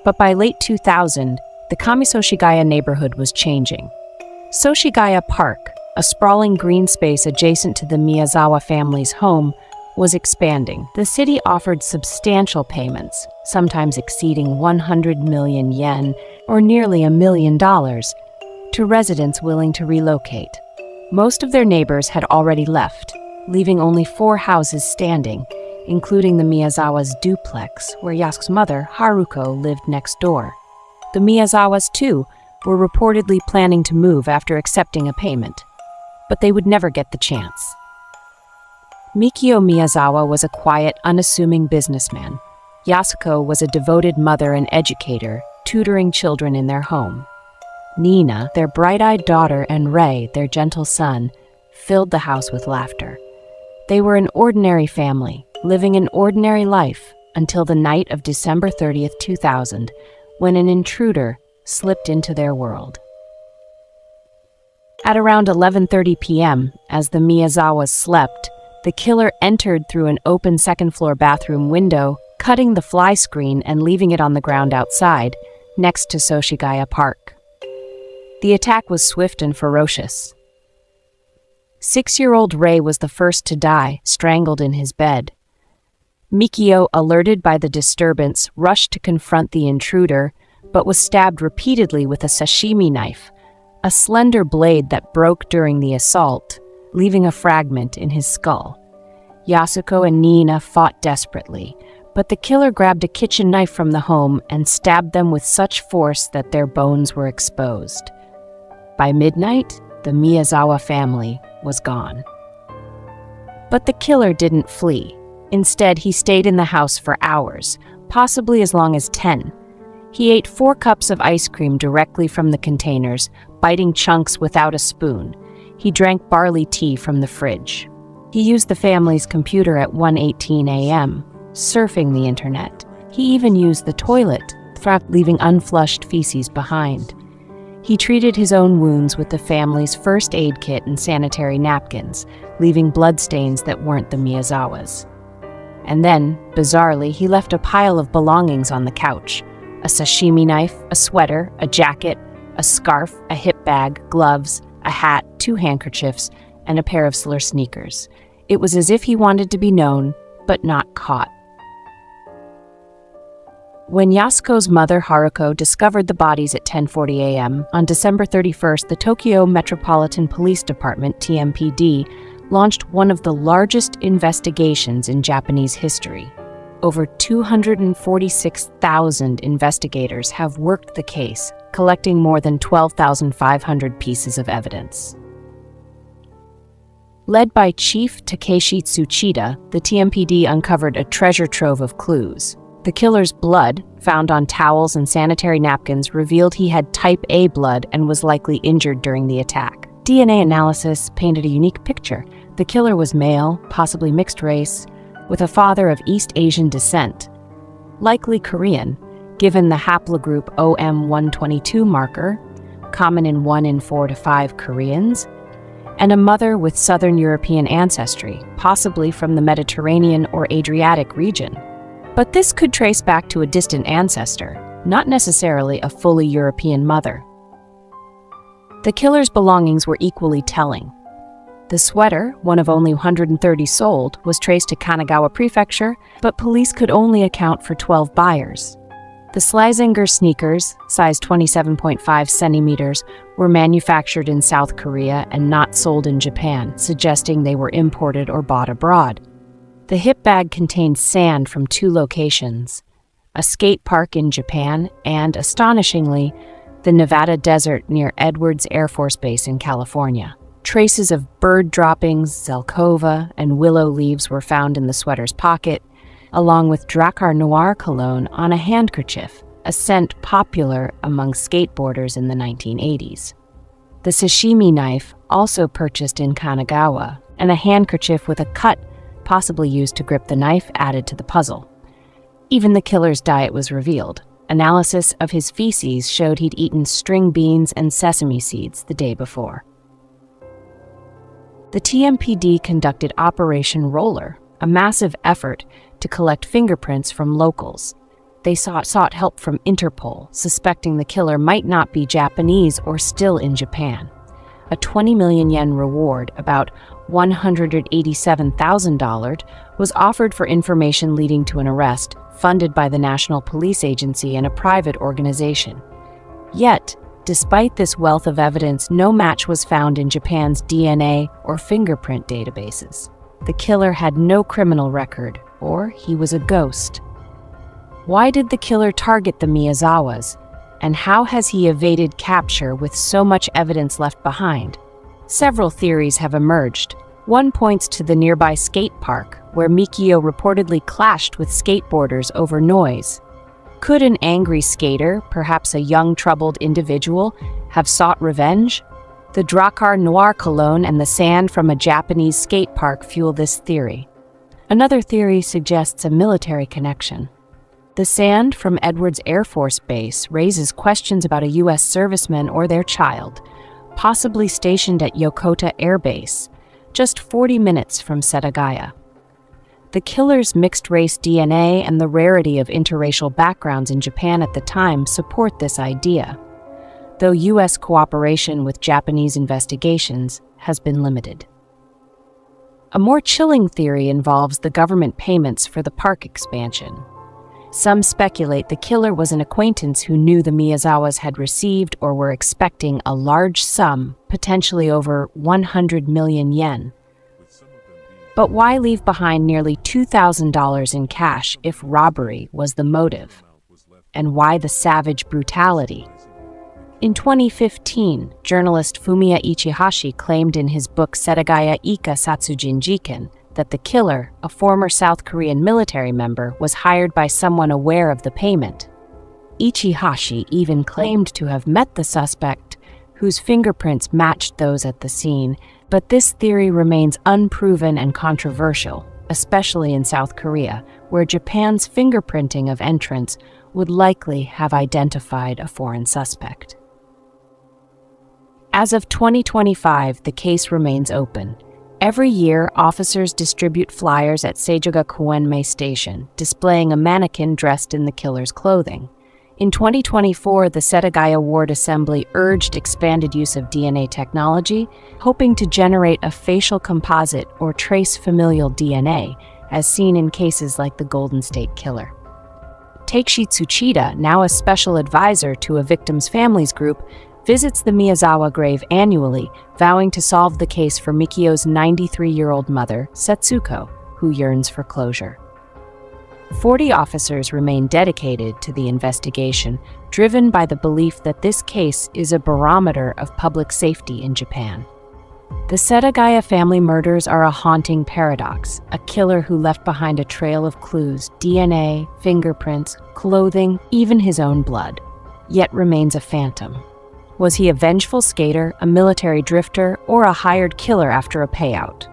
But by late 2000, the Kamisoshigaya neighborhood was changing. Soshigaya Park, a sprawling green space adjacent to the Miyazawa family's home, was expanding. The city offered substantial payments, sometimes exceeding 100 million yen, or nearly $1 million, to residents willing to relocate. Most of their neighbors had already left, leaving only 4 houses standing, including the Miyazawa's duplex, where Yasuko's mother, Haruko, lived next door. The Miyazawas, too, were reportedly planning to move after accepting a payment, but they would never get the chance. Mikio Miyazawa was a quiet, unassuming businessman. Yasuko was a devoted mother and educator, tutoring children in their home. Nina, their bright-eyed daughter, and Rei, their gentle son, filled the house with laughter. They were an ordinary family, living an ordinary life, until the night of December 30th, 2000, when an intruder slipped into their world. At around 11:30 p.m., as the Miyazawas slept, the killer entered through an open second-floor bathroom window, cutting the fly screen and leaving it on the ground outside, next to Soshigaya Park. The attack was swift and ferocious. 6-year-old Ray was the first to die, strangled in his bed. Mikio, alerted by the disturbance, rushed to confront the intruder, but was stabbed repeatedly with a sashimi knife, a slender blade that broke during the assault, leaving a fragment in his skull. Yasuko and Nina fought desperately, but the killer grabbed a kitchen knife from the home and stabbed them with such force that their bones were exposed. By midnight, the Miyazawa family was gone. But the killer didn't flee. Instead, he stayed in the house for hours, possibly as long as 10. He ate 4 cups of ice cream directly from the containers, biting chunks without a spoon. He drank barley tea from the fridge. He used the family's computer at 1:18 a.m., surfing the internet. He even used the toilet, leaving unflushed feces behind. He treated his own wounds with the family's first aid kit and sanitary napkins, leaving bloodstains that weren't the Miyazawa's. And then, bizarrely, he left a pile of belongings on the couch: a sashimi knife, a sweater, a jacket, a scarf, a hip bag, gloves, a hat, 2 handkerchiefs, and a pair of slur sneakers. It was as if he wanted to be known, but not caught. When Yasuko's mother, Haruko, discovered the bodies at 10:40 a.m., on December 31st, the Tokyo Metropolitan Police Department, TMPD, launched one of the largest investigations in Japanese history. Over 246,000 investigators have worked the case, collecting more than 12,500 pieces of evidence. Led by Chief Takeshi Tsuchida, the TMPD uncovered a treasure trove of clues. The killer's blood, found on towels and sanitary napkins, revealed he had type A blood and was likely injured during the attack. DNA analysis painted a unique picture. The killer was male, possibly mixed race, with a father of East Asian descent, likely Korean, given the haplogroup OM122 marker, common in 1 in 4 to 5 Koreans, and a mother with Southern European ancestry, possibly from the Mediterranean or Adriatic region. But this could trace back to a distant ancestor, not necessarily a fully European mother. The killer's belongings were equally telling. The sweater, one of only 130 sold, was traced to Kanagawa Prefecture, but police could only account for 12 buyers. The Schlesinger sneakers, size 27.5 centimeters, were manufactured in South Korea and not sold in Japan, suggesting they were imported or bought abroad. The hip bag contained sand from 2 locations: a skate park in Japan and, astonishingly, the Nevada desert near Edwards Air Force Base in California. Traces of bird droppings, zelkova, and willow leaves were found in the sweater's pocket, along with Drakkar Noir cologne on a handkerchief, a scent popular among skateboarders in the 1980s. The sashimi knife, also purchased in Kanagawa, and a handkerchief with a cut possibly used to grip the knife, added to the puzzle. Even the killer's diet was revealed. Analysis of his feces showed he'd eaten string beans and sesame seeds the day before. The TMPD conducted Operation Roller, a massive effort to collect fingerprints from locals. They sought help from Interpol, suspecting the killer might not be Japanese or still in Japan. A 20 million yen reward, about $187,000, was offered for information leading to an arrest, funded by the National Police Agency and a private organization. Yet, despite this wealth of evidence, no match was found in Japan's DNA or fingerprint databases. The killer had no criminal record, or he was a ghost. Why did the killer target the Miyazawas? And how has he evaded capture with so much evidence left behind? Several theories have emerged. One points to the nearby skate park, where Mikio reportedly clashed with skateboarders over noise. Could an angry skater, perhaps a young troubled individual, have sought revenge? The Drakkar Noir cologne and the sand from a Japanese skate park fuel this theory. Another theory suggests a military connection. The sand from Edwards Air Force Base raises questions about a U.S. serviceman or their child, possibly stationed at Yokota Air Base, just 40 minutes from Setagaya. The killer's mixed-race DNA and the rarity of interracial backgrounds in Japan at the time support this idea, though U.S. cooperation with Japanese investigations has been limited. A more chilling theory involves the government payments for the park expansion. Some speculate the killer was an acquaintance who knew the Miyazawas had received or were expecting a large sum, potentially over 100 million yen. But why leave behind nearly $2,000 in cash if robbery was the motive? And why the savage brutality? In 2015, journalist Fumiya Ichihashi claimed in his book Setagaya Ika Satsujin Jiken that the killer, a former South Korean military member, was hired by someone aware of the payment. Ichihashi even claimed to have met the suspect, whose fingerprints matched those at the scene, but this theory remains unproven and controversial, especially in South Korea, where Japan's fingerprinting of entrants would likely have identified a foreign suspect. As of 2025, the case remains open. Every year, officers distribute flyers at Seijuga Koenmei Station, displaying a mannequin dressed in the killer's clothing. In 2024, the Setagaya Ward Assembly urged expanded use of DNA technology, hoping to generate a facial composite or trace familial DNA, as seen in cases like the Golden State Killer. Takeshi Tsuchida, now a special advisor to a victim's families group, visits the Miyazawa grave annually, vowing to solve the case for Mikio's 93-year-old mother, Setsuko, who yearns for closure. 40 officers remain dedicated to the investigation, driven by the belief that this case is a barometer of public safety in Japan. The Setagaya family murders are a haunting paradox, a killer who left behind a trail of clues, DNA, fingerprints, clothing, even his own blood, yet remains a phantom. Was he a vengeful skater, a military drifter, or a hired killer after a payout?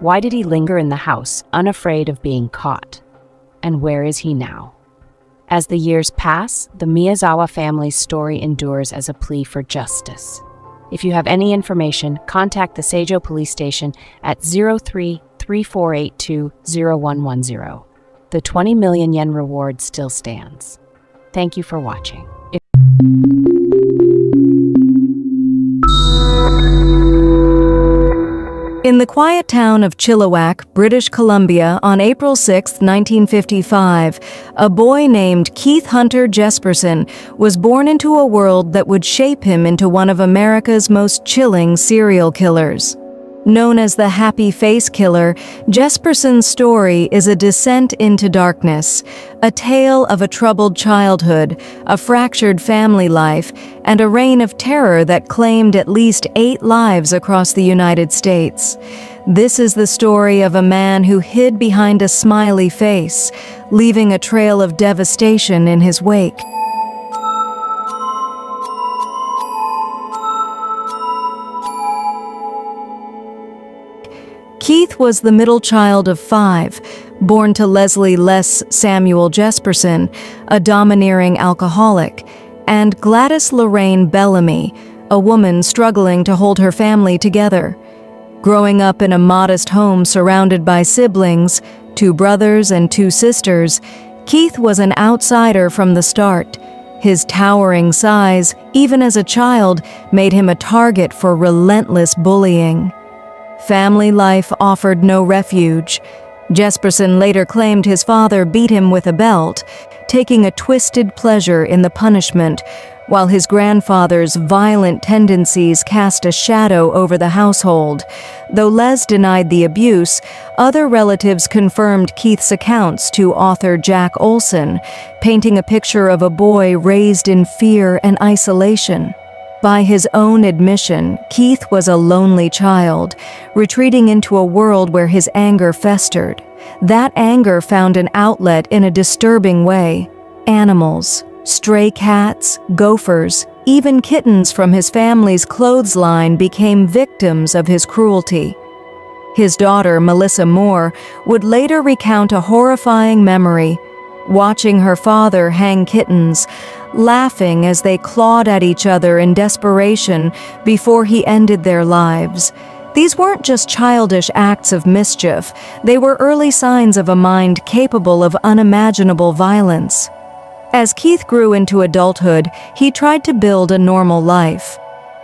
Why did he linger in the house, unafraid of being caught? And where is he now? As the years pass, the Miyazawa family's story endures as a plea for justice. If you have any information, contact the Seijo Police Station at 03-3482-0110. The 20 million yen reward still stands. Thank you for watching. In the quiet town of Chilliwack, British Columbia, on April 6, 1955, a boy named Keith Hunter Jesperson was born into a world that would shape him into one of America's most chilling serial killers. Known as the Happy Face Killer, Jesperson's story is a descent into darkness, a tale of a troubled childhood, a fractured family life, and a reign of terror that claimed at least 8 lives across the United States. This is the story of a man who hid behind a smiley face, leaving a trail of devastation in his wake. Keith was the middle child of 5, born to Leslie Les Samuel Jesperson, a domineering alcoholic, and Gladys Lorraine Bellamy, a woman struggling to hold her family together. Growing up in a modest home surrounded by siblings, 2 brothers and 2 sisters, Keith was an outsider from the start. His towering size, even as a child, made him a target for relentless bullying. Family life offered no refuge. Jesperson later claimed his father beat him with a belt, taking a twisted pleasure in the punishment, while his grandfather's violent tendencies cast a shadow over the household. Though Les denied the abuse, other relatives confirmed Keith's accounts to author Jack Olson, painting a picture of a boy raised in fear and isolation. By his own admission, Keith was a lonely child, retreating into a world where his anger festered. That anger found an outlet in a disturbing way. Animals, stray cats, gophers, even kittens from his family's clothesline became victims of his cruelty. His daughter, Melissa Moore, would later recount a horrifying memory, watching her father hang kittens, laughing as they clawed at each other in desperation before he ended their lives. These weren't just childish acts of mischief, they were early signs of a mind capable of unimaginable violence. As Keith grew into adulthood, he tried to build a normal life.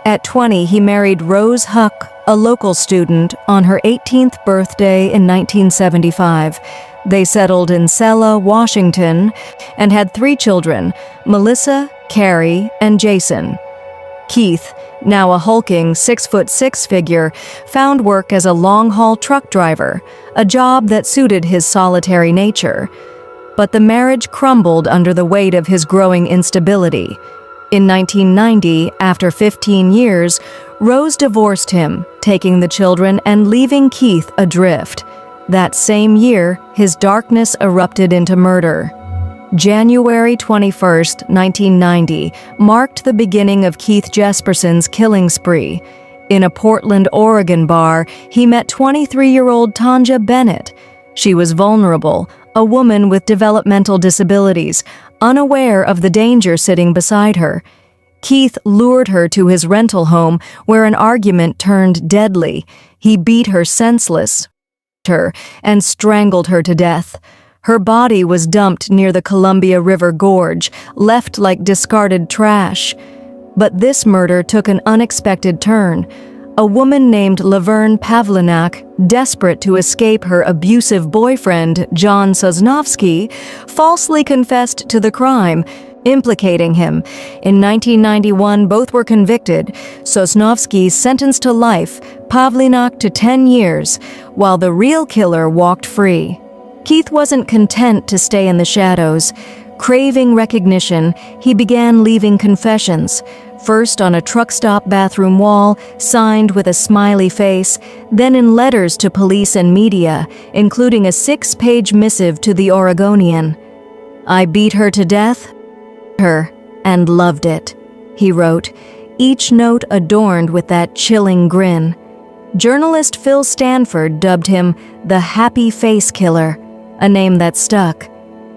At 20, he married Rose Huck, a local student, on her 18th birthday in 1975. They settled in Sella, Washington, and had 3 children, Melissa, Carrie, and Jason. Keith, now a hulking 6'6" figure, found work as a long-haul truck driver, a job that suited his solitary nature. But the marriage crumbled under the weight of his growing instability. In 1990, after 15 years, Rose divorced him, taking the children and leaving Keith adrift. That same year, his darkness erupted into murder. January 21, 1990, marked the beginning of Keith Jesperson's killing spree. In a Portland, Oregon bar, he met 23-year-old Tanja Bennett. She was vulnerable, a woman with developmental disabilities, unaware of the danger sitting beside her. Keith lured her to his rental home, where an argument turned deadly. He beat her senseless, and strangled her to death. Her body was dumped near the Columbia River Gorge, left like discarded trash. But this murder took an unexpected turn. A woman named Laverne Pavlinac, desperate to escape her abusive boyfriend, John Sosnovsky, falsely confessed to the crime, implicating him. In 1991, both were convicted, Sosnovsky sentenced to life, Pavlinac to 10 years, while the real killer walked free. Keith wasn't content to stay in the shadows. Craving recognition, he began leaving confessions, first on a truck stop bathroom wall, signed with a smiley face, then in letters to police and media, including a 6-page missive to the Oregonian. "I beat her to death, and loved it," he wrote, each note adorned with that chilling grin. Journalist Phil Stanford dubbed him the Happy Face Killer, a name that stuck.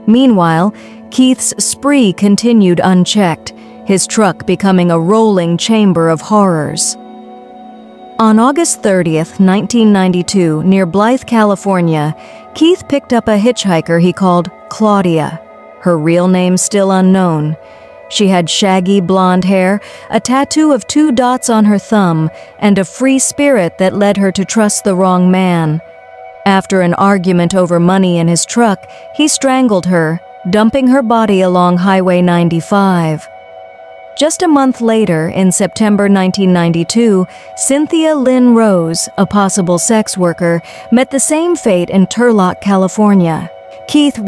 Meanwhile, Keith's spree continued unchecked, his truck becoming a rolling chamber of horrors. On August 30th, 1992, near Blythe, California, Keith picked up a hitchhiker he called Claudia, her real name still unknown. She had shaggy blonde hair, a tattoo of 2 dots on her thumb, and a free spirit that led her to trust the wrong man. After an argument over money in his truck, he strangled her, dumping her body along Highway 95. Just a month later, in September 1992, Cynthia Lynn Rose, a possible sex worker, met the same fate in Turlock, California. Keith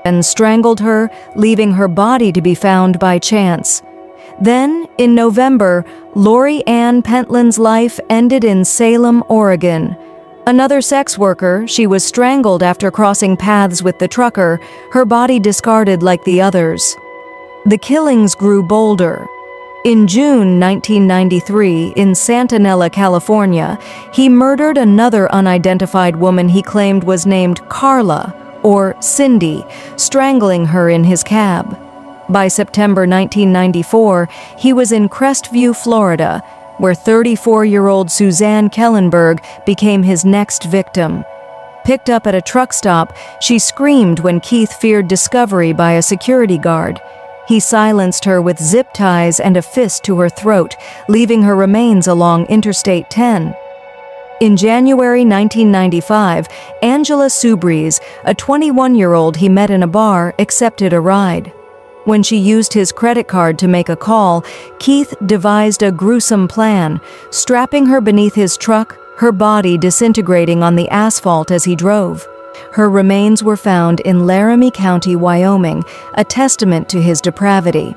and strangled her, leaving her body to be found by chance. Then, in November, Lori Ann Pentland's life ended in Salem, Oregon. Another sex worker, she was strangled after crossing paths with the trucker, her body discarded like the others. The killings grew bolder. In June 1993, in Santanella, California, he murdered another unidentified woman he claimed was named Carla, or Cindy, strangling her in his cab. By September 1994, he was in Crestview, Florida, where 34-year-old Suzanne Kellenberg became his next victim. Picked up at a truck stop, she screamed when Keith feared discovery by a security guard. He silenced her with zip ties and a fist to her throat, leaving her remains along Interstate 10. In January 1995, Angela Subries, a 21-year-old he met in a bar, accepted a ride. When she used his credit card to make a call, Keith devised a gruesome plan, strapping her beneath his truck, her body disintegrating on the asphalt as he drove. Her remains were found in Laramie County, Wyoming, a testament to his depravity.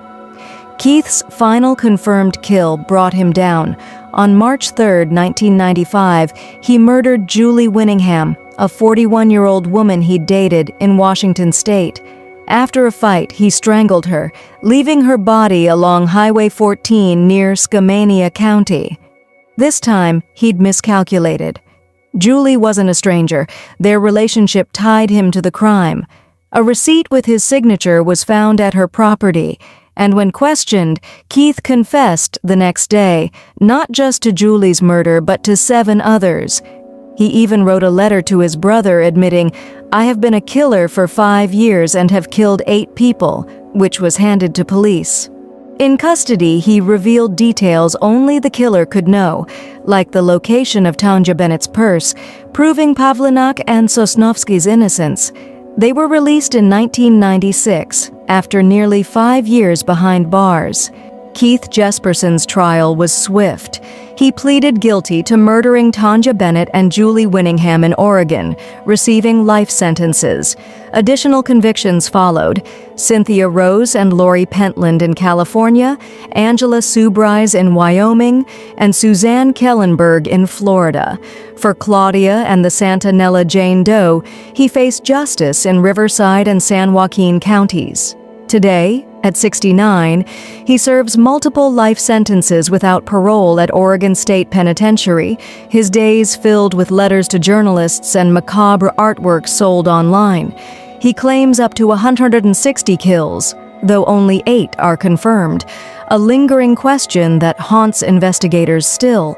Keith's final confirmed kill brought him down. On March 3, 1995, he murdered Julie Winningham, a 41-year-old woman he'd dated in Washington State. After a fight, he strangled her, leaving her body along Highway 14 near Skamania County. This time, he'd miscalculated. Julie wasn't a stranger. Their relationship tied him to the crime. A receipt with his signature was found at her property, and when questioned, Keith confessed the next day, not just to Julie's murder, but to 7 others. He even wrote a letter to his brother admitting, "I have been a killer for 5 years and have killed 8 people," which was handed to police. In custody, he revealed details only the killer could know, like the location of Tanja Bennett's purse, proving Pavlinak and Sosnovsky's innocence. They were released in 1996, after nearly 5 years behind bars. Keith Jesperson's trial was swift. He pleaded guilty to murdering Tanja Bennett and Julie Winningham in Oregon, receiving life sentences. Additional convictions followed: Cynthia Rose and Lori Pentland in California, Angela Subrise in Wyoming, and Suzanne Kellenberg in Florida. For Claudia and the Santa Nella Jane Doe, he faced justice in Riverside and San Joaquin counties. Today, at 69, he serves multiple life sentences without parole at Oregon State Penitentiary, his days filled with letters to journalists and macabre artwork sold online. He claims up to 160 kills, though only 8 are confirmed, a lingering question that haunts investigators still.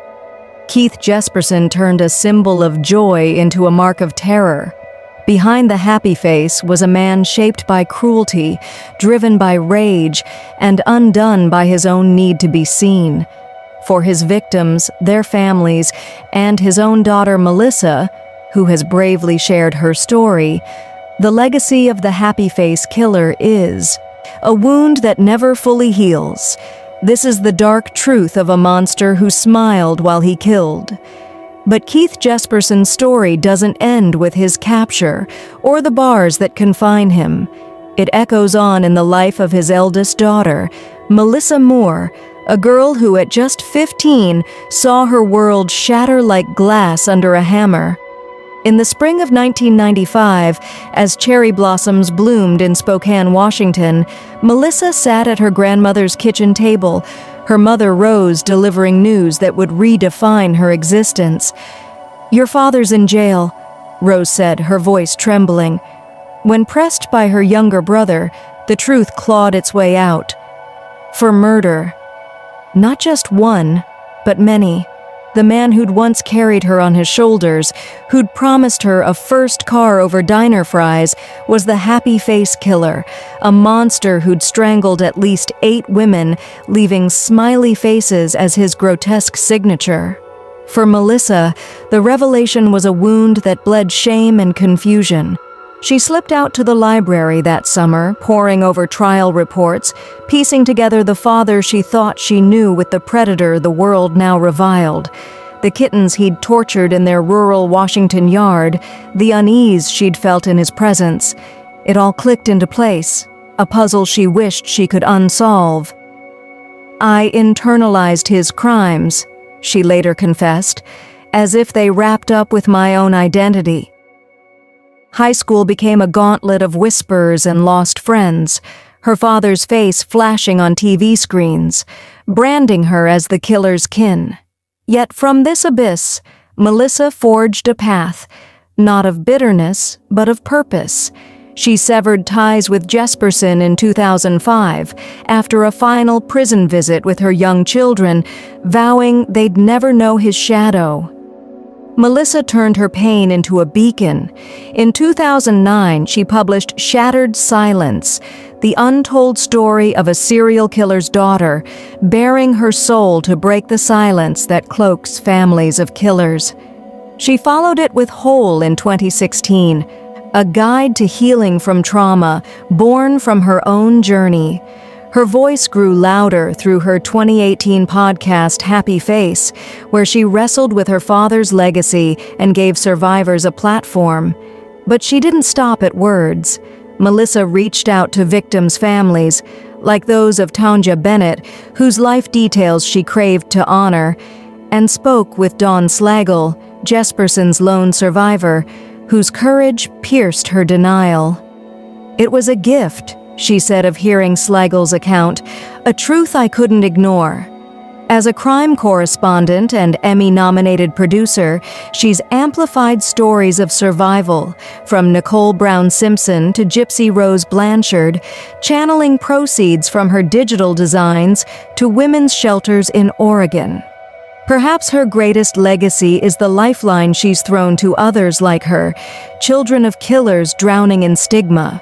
Keith Jesperson turned a symbol of joy into a mark of terror. Behind the happy face was a man shaped by cruelty, driven by rage, and undone by his own need to be seen. For his victims, their families, and his own daughter Melissa, who has bravely shared her story, the legacy of the happy face killer is a wound that never fully heals. This is the dark truth of a monster who smiled while he killed. But Keith Jesperson's story doesn't end with his capture or the bars that confine him. It echoes on in the life of his eldest daughter, Melissa Moore, a girl who at just 15 saw her world shatter like glass under a hammer. In the spring of 1995, as cherry blossoms bloomed in Spokane, Washington, Melissa sat at her grandmother's kitchen table, her mother Rose delivering news that would redefine her existence. "Your father's in jail," Rose said, her voice trembling. When pressed by her younger brother, the truth clawed its way out. For murder. Not just one, but many. The man who'd once carried her on his shoulders, who'd promised her a first car over diner fries, was the happy face killer, a monster who'd strangled at least 8 women, leaving smiley faces as his grotesque signature. For Melissa, the revelation was a wound that bled shame and confusion. She slipped out to the library that summer, poring over trial reports, piecing together the father she thought she knew with the predator the world now reviled, the kittens he'd tortured in their rural Washington yard, the unease she'd felt in his presence. It all clicked into place, a puzzle she wished she could unsolve. "I internalized his crimes," she later confessed, "as if they wrapped up with my own identity." High school became a gauntlet of whispers and lost friends, her father's face flashing on TV screens, branding her as the killer's kin. Yet from this abyss, Melissa forged a path, not of bitterness, but of purpose. She severed ties with Jesperson in 2005, after a final prison visit with her young children, vowing they'd never know his shadow. Melissa turned her pain into a beacon. In 2009, she published Shattered Silence, the untold story of a serial killer's daughter, baring her soul to break the silence that cloaks families of killers. She followed it with Whole in 2016, a guide to healing from trauma, born from her own journey. Her voice grew louder through her 2018 podcast Happy Face, where she wrestled with her father's legacy and gave survivors a platform. But she didn't stop at words. Melissa reached out to victims' families, like those of Tanja Bennett, whose life details she craved to honor, and spoke with Dawn Slagle, Jesperson's lone survivor, whose courage pierced her denial. "It was a gift," she said of hearing Slagle's account, "a truth I couldn't ignore." As a crime correspondent and Emmy-nominated producer, she's amplified stories of survival, from Nicole Brown Simpson to Gypsy Rose Blanchard, channeling proceeds from her digital designs to women's shelters in Oregon. Perhaps her greatest legacy is the lifeline she's thrown to others like her, children of killers drowning in stigma.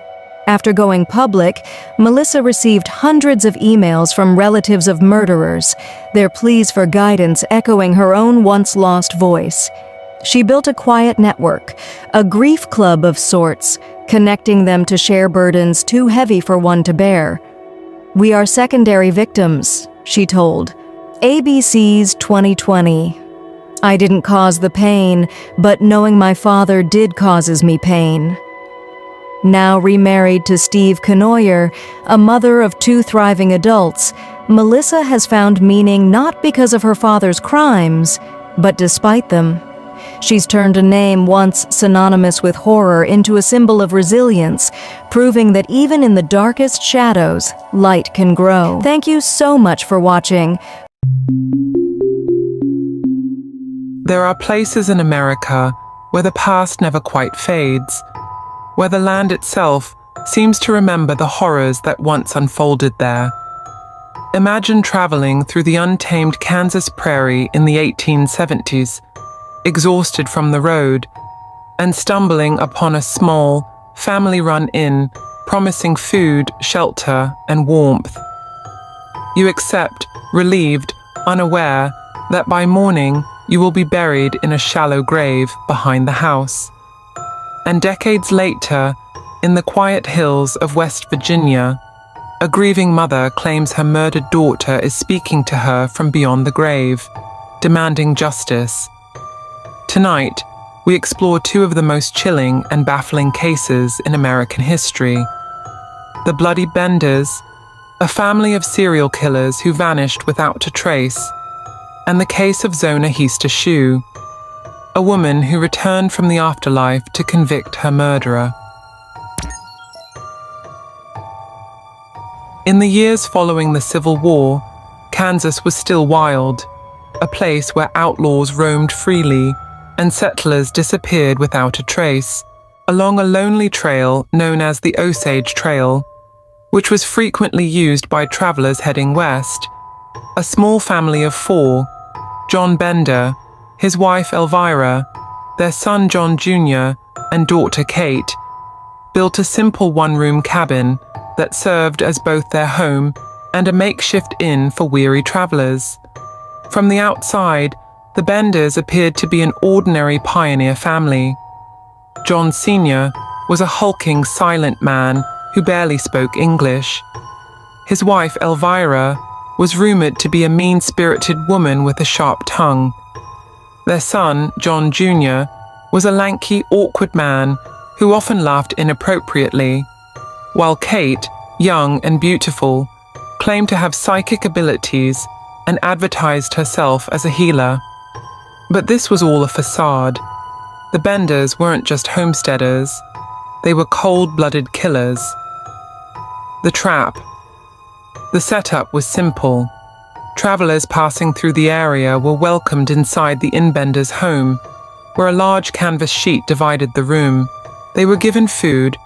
After going public, Melissa received hundreds of emails from relatives of murderers, their pleas for guidance echoing her own once-lost voice. She built a quiet network, a grief club of sorts, connecting them to share burdens too heavy for one to bear. "We are secondary victims," she told. ABC's 2020. "I didn't cause the pain, but knowing my father did causes me pain." Now remarried to Steve Knoyer, a mother of 2 thriving adults, Melissa has found meaning not because of her father's crimes, but despite them. She's turned a name once synonymous with horror into a symbol of resilience, proving that even in the darkest shadows, light can grow. Thank you so much for watching. There are places in America where the past never quite fades, where the land itself seems to remember the horrors that once unfolded there. Imagine traveling through the untamed Kansas prairie in the 1870s, exhausted from the road, and stumbling upon a small, family-run inn promising food, shelter, and warmth. You accept, relieved, unaware that by morning you will be buried in a shallow grave behind the house. And decades later, in the quiet hills of West Virginia, a grieving mother claims her murdered daughter is speaking to her from beyond the grave, demanding justice. Tonight, we explore 2 of the most chilling and baffling cases in American history. The Bloody Benders, a family of serial killers who vanished without a trace, and the case of Zona Hista Shue, a woman who returned from the afterlife to convict her murderer. In the years following the Civil War, Kansas was still wild, a place where outlaws roamed freely and settlers disappeared without a trace, along a lonely trail known as the Osage Trail, which was frequently used by travelers heading west. A small family of 4, John Bender, his wife Elvira, their son John Jr., and daughter Kate, built a simple one-room cabin that served as both their home and a makeshift inn for weary travelers. From the outside, the Benders appeared to be an ordinary pioneer family. John Sr. was a hulking, silent man who barely spoke English. His wife Elvira was rumored to be a mean-spirited woman with a sharp tongue. Their son, John Jr., was a lanky, awkward man who often laughed inappropriately, while Kate, young and beautiful, claimed to have psychic abilities and advertised herself as a healer. But this was all a facade. The Benders weren't just homesteaders. They were cold-blooded killers. The trap. The setup was simple. Travelers passing through the area were welcomed inside the inn-bender's home, where a large canvas sheet divided the room. They were given food,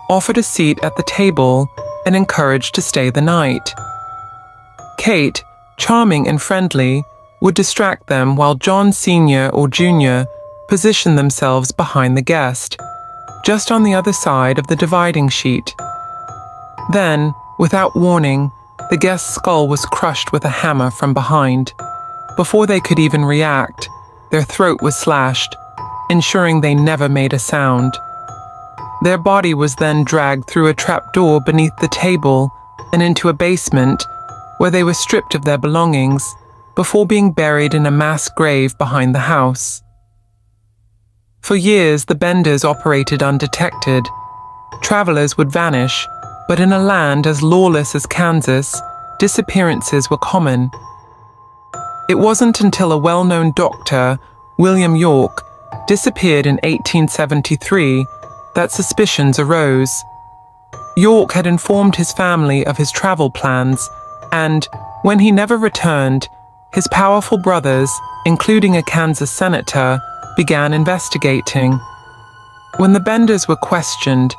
offered a seat at the table, and encouraged to stay the night. Kate, charming and friendly, would distract them while John Sr. or Jr. positioned themselves behind the guest, just on the other side of the dividing sheet. Then, without warning, the guest's skull was crushed with a hammer from behind. Before they could even react, their throat was slashed, ensuring they never made a sound. Their body was then dragged through a trapdoor beneath the table and into a basement, where they were stripped of their belongings before being buried in a mass grave behind the house. For years, the Benders operated undetected. Travelers would vanish, but in a land as lawless as Kansas, disappearances were common. It wasn't until a well-known doctor, William York, disappeared in 1873 that suspicions arose. York had informed his family of his travel plans, and, when he never returned, his powerful brothers, including a Kansas senator, began investigating. When the Benders were questioned,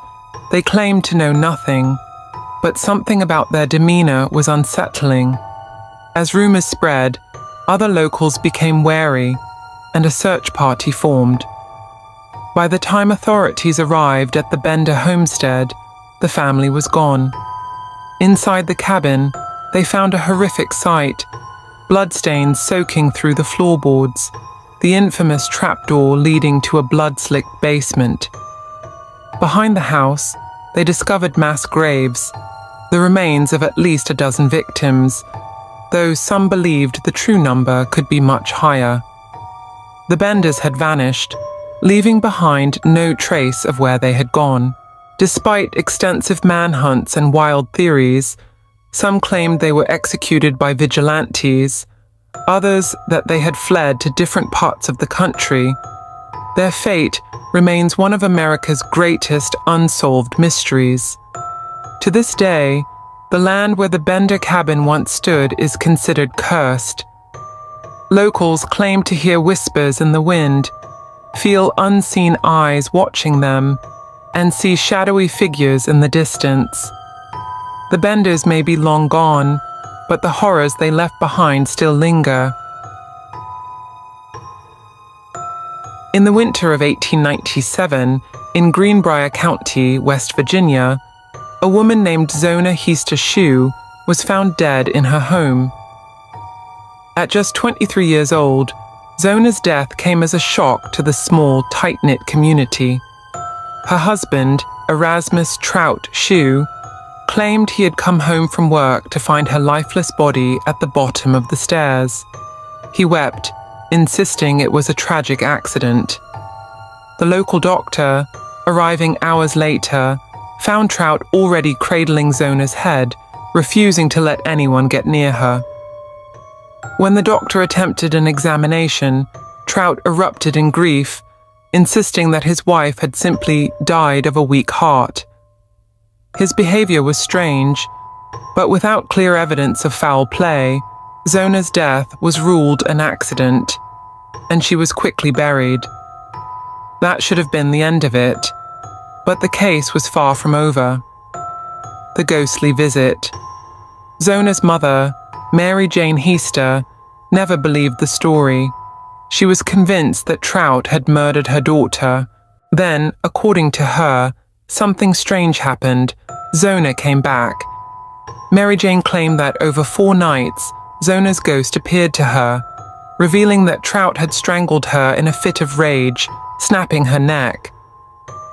they claimed to know nothing, but something about their demeanor was unsettling. As rumors spread, other locals became wary, and a search party formed. By the time authorities arrived at the Bender homestead, the family was gone. Inside the cabin, they found a horrific sight: bloodstains soaking through the floorboards, the infamous trapdoor leading to a blood-slicked basement. Behind the house, they discovered mass graves, the remains of at least a dozen victims, though some believed the true number could be much higher. The Benders had vanished, leaving behind no trace of where they had gone. Despite extensive manhunts and wild theories, some claimed they were executed by vigilantes, others that they had fled to different parts of the country. Their fate remains one of America's greatest unsolved mysteries. To this day, the land where the Bender cabin once stood is considered cursed. Locals claim to hear whispers in the wind, feel unseen eyes watching them, and see shadowy figures in the distance. The Benders may be long gone, but the horrors they left behind still linger. In the winter of 1897, in Greenbrier County, West Virginia, a woman named Zona Heaster Shue was found dead in her home. At just 23 years old, Zona's death came as a shock to the small, tight-knit community. Her husband, Erasmus Trout Shue, claimed he had come home from work to find her lifeless body at the bottom of the stairs. He wept, insisting it was a tragic accident. The local doctor, arriving hours later, found Trout already cradling Zona's head, refusing to let anyone get near her. When the doctor attempted an examination, Trout erupted in grief, insisting that his wife had simply died of a weak heart. His behavior was strange, but without clear evidence of foul play, Zona's death was ruled an accident, and she was quickly buried. That should have been the end of it, but the case was far from over. The ghostly visit. Zona's mother, Mary Jane Heaster, never believed the story. She was convinced that Trout had murdered her daughter. Then, according to her, something strange happened. Zona came back. Mary Jane claimed that over 4 nights, Zona's ghost appeared to her, revealing that Trout had strangled her in a fit of rage, snapping her neck.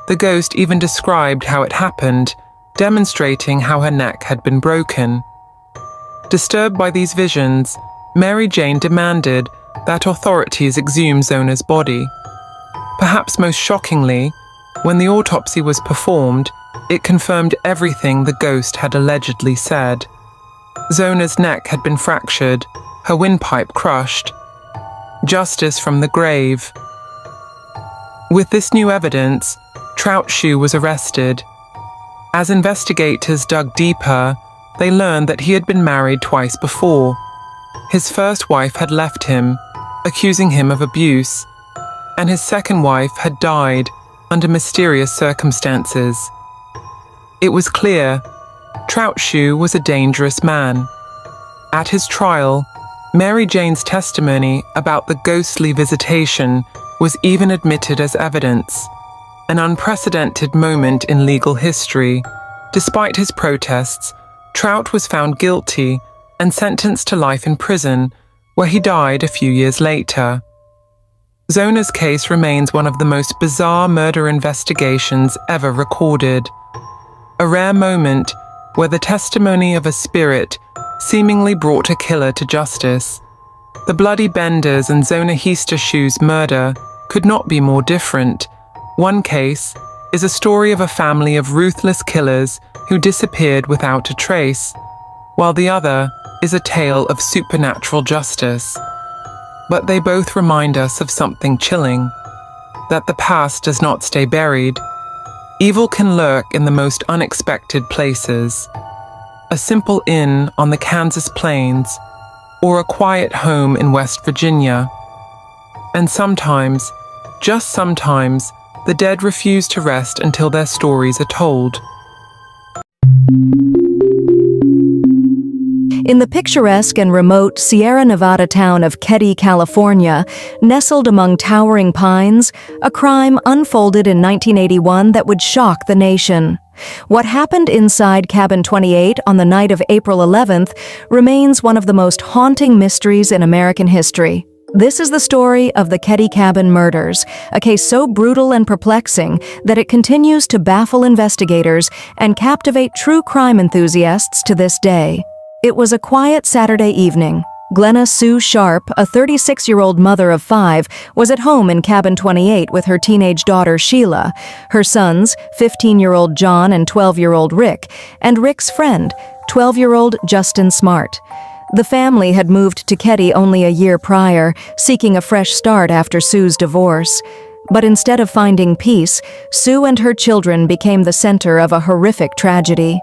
The ghost even described how it happened, demonstrating how her neck had been broken. Disturbed by these visions, Mary Jane demanded that authorities exhume Zona's body. Perhaps most shockingly, when the autopsy was performed, it confirmed everything the ghost had allegedly said. Zona's neck had been fractured, her windpipe crushed. Justice from the grave. With this new evidence, Trout Shue was arrested. As investigators dug deeper, they learned that he had been married twice before. His first wife had left him, accusing him of abuse, and his second wife had died under mysterious circumstances. It was clear Trout Shue was a dangerous man. At his trial, Mary Jane's testimony about the ghostly visitation was even admitted as evidence, an unprecedented moment in legal history. Despite his protests, Trout was found guilty and sentenced to life in prison, where he died a few years later. Zona's case remains one of the most bizarre murder investigations ever recorded. A rare moment where the testimony of a spirit seemingly brought a killer to justice. The bloody Benders and Zona Heaster Shue's murder could not be more different. One case is a story of a family of ruthless killers who disappeared without a trace, while the other is a tale of supernatural justice. But they both remind us of something chilling, that the past does not stay buried. Evil can lurk in the most unexpected places. A simple inn on the Kansas plains, or a quiet home in West Virginia. And sometimes, just sometimes, the dead refuse to rest until their stories are told. In the picturesque and remote Sierra Nevada town of Keddie, California, nestled among towering pines, a crime unfolded in 1981 that would shock the nation. What happened inside Cabin 28 on the night of April 11th remains one of the most haunting mysteries in American history. This is the story of the Ketty Cabin murders, a case so brutal and perplexing that it continues to baffle investigators and captivate true crime enthusiasts to this day. It was a quiet Saturday evening. Glenna Sue Sharp, a 36-year-old mother of 5, was at home in Cabin 28 with her teenage daughter Sheila, her sons, 15-year-old John and 12-year-old Rick, and Rick's friend, 12-year-old Justin Smart. The family had moved to Ketty only a year prior, seeking a fresh start after Sue's divorce. But instead of finding peace, Sue and her children became the center of a horrific tragedy.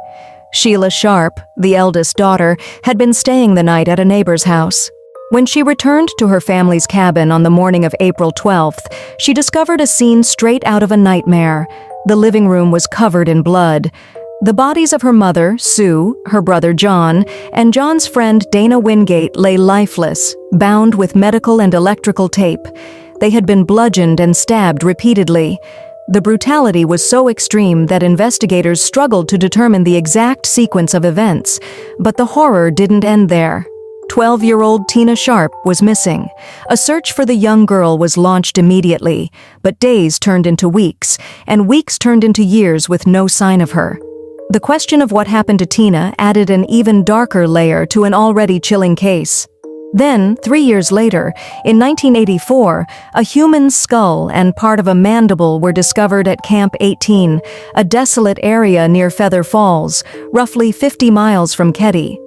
Sheila Sharp, the eldest daughter, had been staying the night at a neighbor's house. When she returned to her family's cabin on the morning of April 12th, she discovered a scene straight out of a nightmare. The living room was covered in blood. The bodies of her mother, Sue, her brother John, and John's friend Dana Wingate lay lifeless, bound with medical and electrical tape. They had been bludgeoned and stabbed repeatedly. The brutality was so extreme that investigators struggled to determine the exact sequence of events, but the horror didn't end there. 12-year-old Tina Sharp was missing. A search for the young girl was launched immediately, but days turned into weeks, and weeks turned into years with no sign of her. The question of what happened to Tina added an even darker layer to an already chilling case. Then, 3 years later, in 1984, a human skull and part of a mandible were discovered at Camp 18, a desolate area near Feather Falls, roughly 50 miles from Ketty.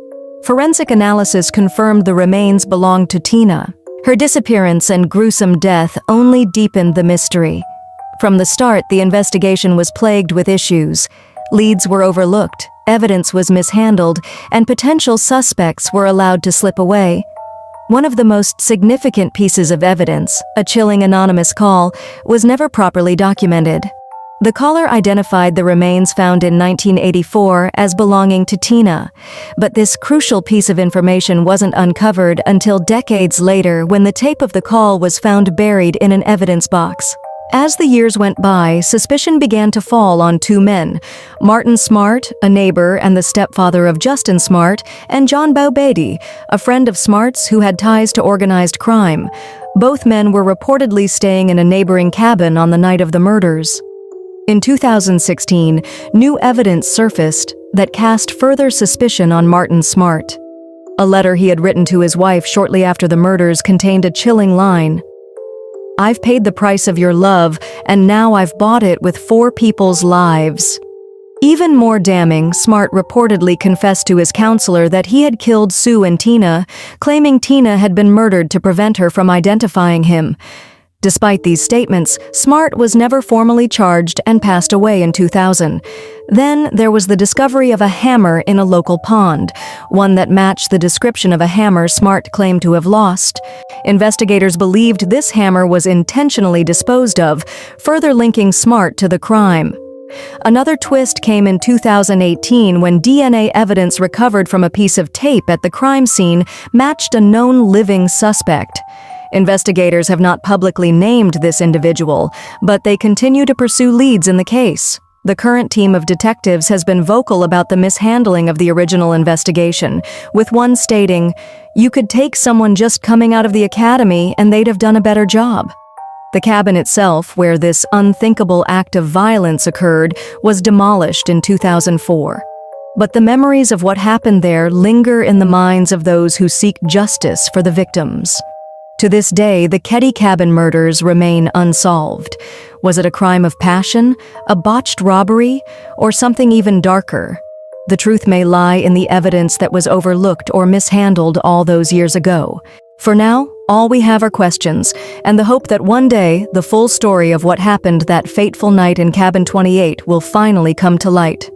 Forensic analysis confirmed the remains belonged to Tina. Her disappearance and gruesome death only deepened the mystery. From the start, the investigation was plagued with issues. Leads were overlooked, evidence was mishandled, and potential suspects were allowed to slip away. One of the most significant pieces of evidence, a chilling anonymous call, was never properly documented. The caller identified the remains found in 1984 as belonging to Tina, but this crucial piece of information wasn't uncovered until decades later when the tape of the call was found buried in an evidence box. As the years went by, suspicion began to fall on 2 men, Martin Smart, a neighbor and the stepfather of Justin Smart, and John Beatty, a friend of Smart's who had ties to organized crime. Both men were reportedly staying in a neighboring cabin on the night of the murders. In 2016, new evidence surfaced that cast further suspicion on Martin Smart. A letter he had written to his wife shortly after the murders contained a chilling line. "I've paid the price of your love, and now I've bought it with 4 people's lives." Even more damning, Smart reportedly confessed to his counselor that he had killed Sue and Tina, claiming Tina had been murdered to prevent her from identifying him. Despite these statements, Smart was never formally charged and passed away in 2000. Then there was the discovery of a hammer in a local pond, one that matched the description of a hammer Smart claimed to have lost. Investigators believed this hammer was intentionally disposed of, further linking Smart to the crime. Another twist came in 2018 when DNA evidence recovered from a piece of tape at the crime scene matched a known living suspect. Investigators have not publicly named this individual, but they continue to pursue leads in the case. The current team of detectives has been vocal about the mishandling of the original investigation, with one stating, "You could take someone just coming out of the academy and they'd have done a better job." The cabin itself, where this unthinkable act of violence occurred, was demolished in 2004. But the memories of what happened there linger in the minds of those who seek justice for the victims. To this day, the Ketty Cabin murders remain unsolved. Was it a crime of passion, a botched robbery, or something even darker? The truth may lie in the evidence that was overlooked or mishandled all those years ago. For now, all we have are questions, and the hope that one day, the full story of what happened that fateful night in Cabin 28 will finally come to light.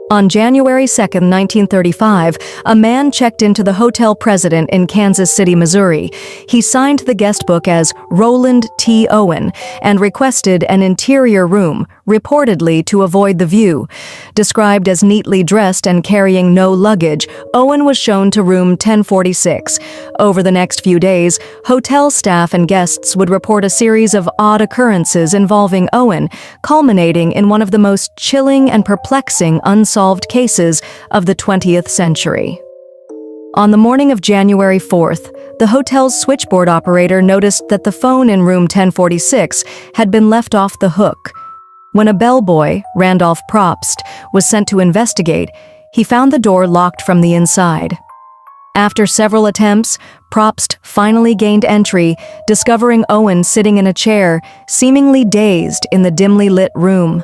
On January 2, 1935, a man checked into the hotel president in Kansas City, Missouri. He signed the guest book as Roland T. Owen and requested an interior room, reportedly to avoid the view. Described as neatly dressed and carrying no luggage, Owen was shown to room 1046. Over the next few days, hotel staff and guests would report a series of odd occurrences involving Owen, culminating in one of the most chilling and perplexing unsolved cases of the 20th century. On the morning of January 4th, the hotel's switchboard operator noticed that the phone in room 1046 had been left off the hook. When a bellboy, Randolph Probst, was sent to investigate, he found the door locked from the inside. After several attempts, Probst finally gained entry, discovering Owen sitting in a chair, seemingly dazed in the dimly lit room.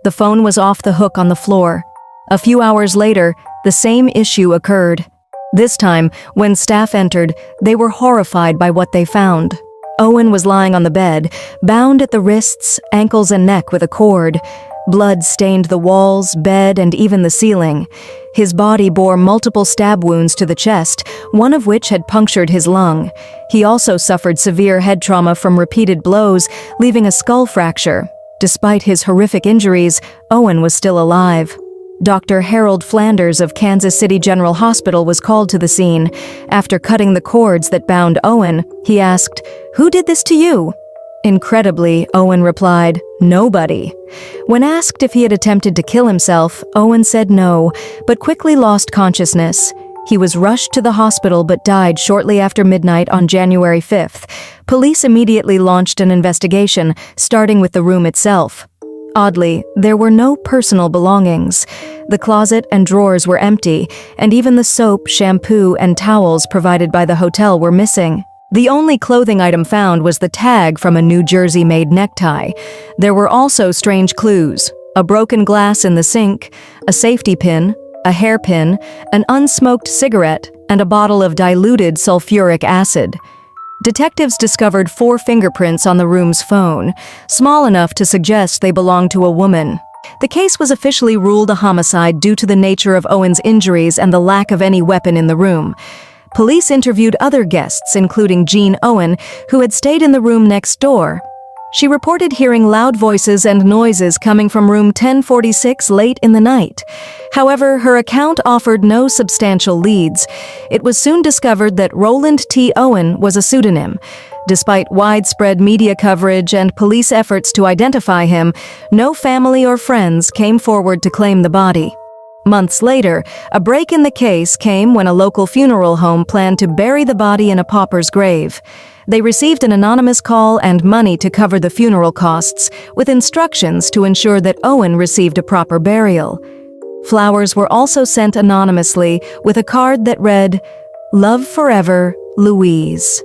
The phone was off the hook on the floor. A few hours later, the same issue occurred. This time, when staff entered, they were horrified by what they found. Owen was lying on the bed, bound at the wrists, ankles, and neck with a cord. Blood stained the walls, bed, and even the ceiling. His body bore multiple stab wounds to the chest, one of which had punctured his lung. He also suffered severe head trauma from repeated blows, leaving a skull fracture. Despite his horrific injuries, Owen was still alive. Dr. Harold Flanders of Kansas City General Hospital was called to the scene. After cutting the cords that bound Owen, he asked, "Who did this to you?" Incredibly, Owen replied, "Nobody." When asked if he had attempted to kill himself, Owen said no, but quickly lost consciousness. He was rushed to the hospital but died shortly after midnight on January 5th. Police immediately launched an investigation, starting with the room itself. Oddly, there were no personal belongings. The closet and drawers were empty, and even the soap, shampoo, and towels provided by the hotel were missing. The only clothing item found was the tag from a New Jersey-made necktie. There were also strange clues: a broken glass in the sink, a safety pin, a hairpin, an unsmoked cigarette, and a bottle of diluted sulfuric acid. Detectives discovered 4 fingerprints on the room's phone, small enough to suggest they belonged to a woman. The case was officially ruled a homicide due to the nature of Owen's injuries and the lack of any weapon in the room. Police interviewed other guests, including Jean Owen, who had stayed in the room next door. She reported hearing loud voices and noises coming from room 1046 late in the night. However, her account offered no substantial leads. It was soon discovered that Roland T. Owen was a pseudonym. Despite widespread media coverage and police efforts to identify him, no family or friends came forward to claim the body. Months later, a break in the case came when a local funeral home planned to bury the body in a pauper's grave. They received an anonymous call and money to cover the funeral costs, with instructions to ensure that Owen received a proper burial. Flowers were also sent anonymously, with a card that read, "Love forever, Louise."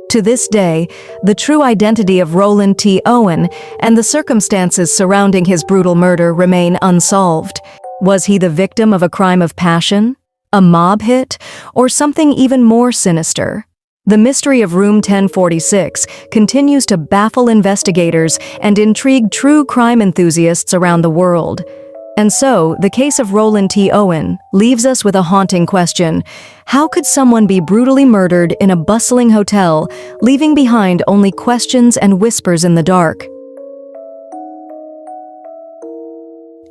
To this day, the true identity of Roland T. Owen and the circumstances surrounding his brutal murder remain unsolved. Was he the victim of a crime of passion, a mob hit, or something even more sinister? The mystery of Room 1046 continues to baffle investigators and intrigue true crime enthusiasts around the world. And so, the case of Roland T. Owen leaves us with a haunting question. How could someone be brutally murdered in a bustling hotel, leaving behind only questions and whispers in the dark?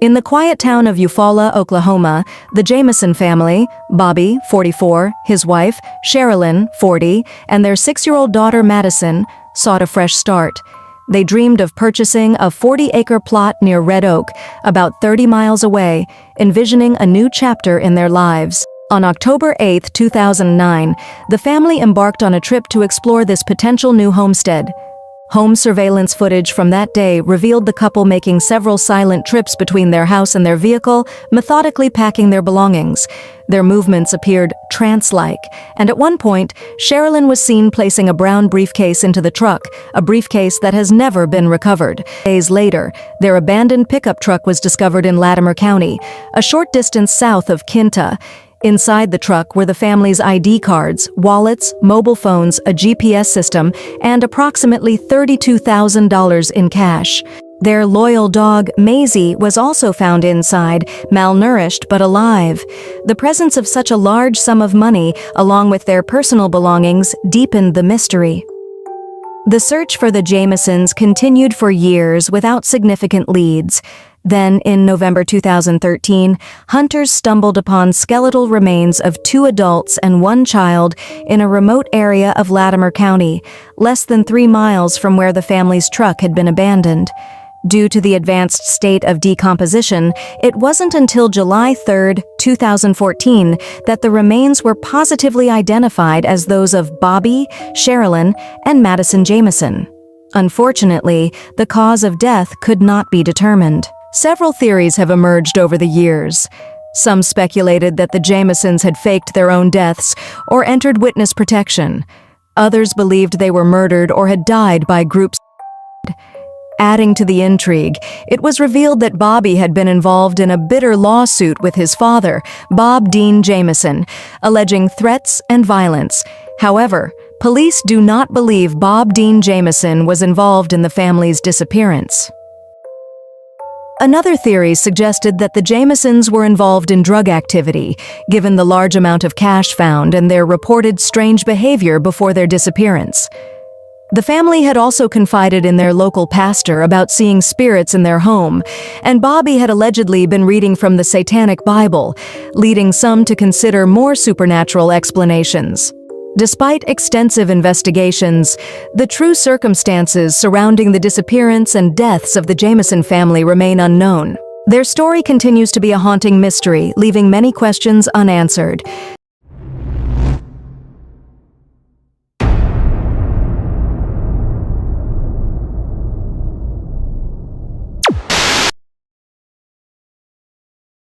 In the quiet town of Eufaula, Oklahoma, the Jamison family, Bobby, 44, his wife, Sherilyn, 40, and their 6-year-old daughter, Madison, sought a fresh start. They dreamed of purchasing a 40-acre plot near Red Oak, about 30 miles away, envisioning a new chapter in their lives. On October 8, 2009, the family embarked on a trip to explore this potential new homestead. Home surveillance footage from that day revealed the couple making several silent trips between their house and their vehicle, methodically packing their belongings. Their movements appeared trance-like, and at one point, Sherilyn was seen placing a brown briefcase into the truck, a briefcase that has never been recovered. Days later, their abandoned pickup truck was discovered in Latimer County, a short distance south of Kinta. Inside the truck were the family's ID cards, wallets, mobile phones, a GPS system, and approximately $32,000 in cash. Their loyal dog, Maisie, was also found inside, malnourished but alive. The presence of such a large sum of money, along with their personal belongings, deepened the mystery. The search for the Jamisons continued for years without significant leads. Then, in November 2013, hunters stumbled upon skeletal remains of 2 adults and 1 child in a remote area of Latimer County, less than 3 miles from where the family's truck had been abandoned. Due to the advanced state of decomposition, it wasn't until July 3, 2014, that the remains were positively identified as those of Bobby, Sherilyn, and Madison Jamison. Unfortunately, the cause of death could not be determined. Several theories have emerged over the years. Some speculated that the Jamisons had faked their own deaths or entered witness protection. Others believed they were murdered or had died by groups. Adding to the intrigue, it was revealed that Bobby had been involved in a bitter lawsuit with his father, Bob Dean Jamison, alleging threats and violence. However, police do not believe Bob Dean Jamison was involved in the family's disappearance. Another theory suggested that the Jamisons were involved in drug activity, given the large amount of cash found and their reported strange behavior before their disappearance. The family had also confided in their local pastor about seeing spirits in their home, and Bobby had allegedly been reading from the Satanic Bible, leading some to consider more supernatural explanations. Despite extensive investigations, the true circumstances surrounding the disappearance and deaths of the Jamison family remain unknown. Their story continues to be a haunting mystery, leaving many questions unanswered.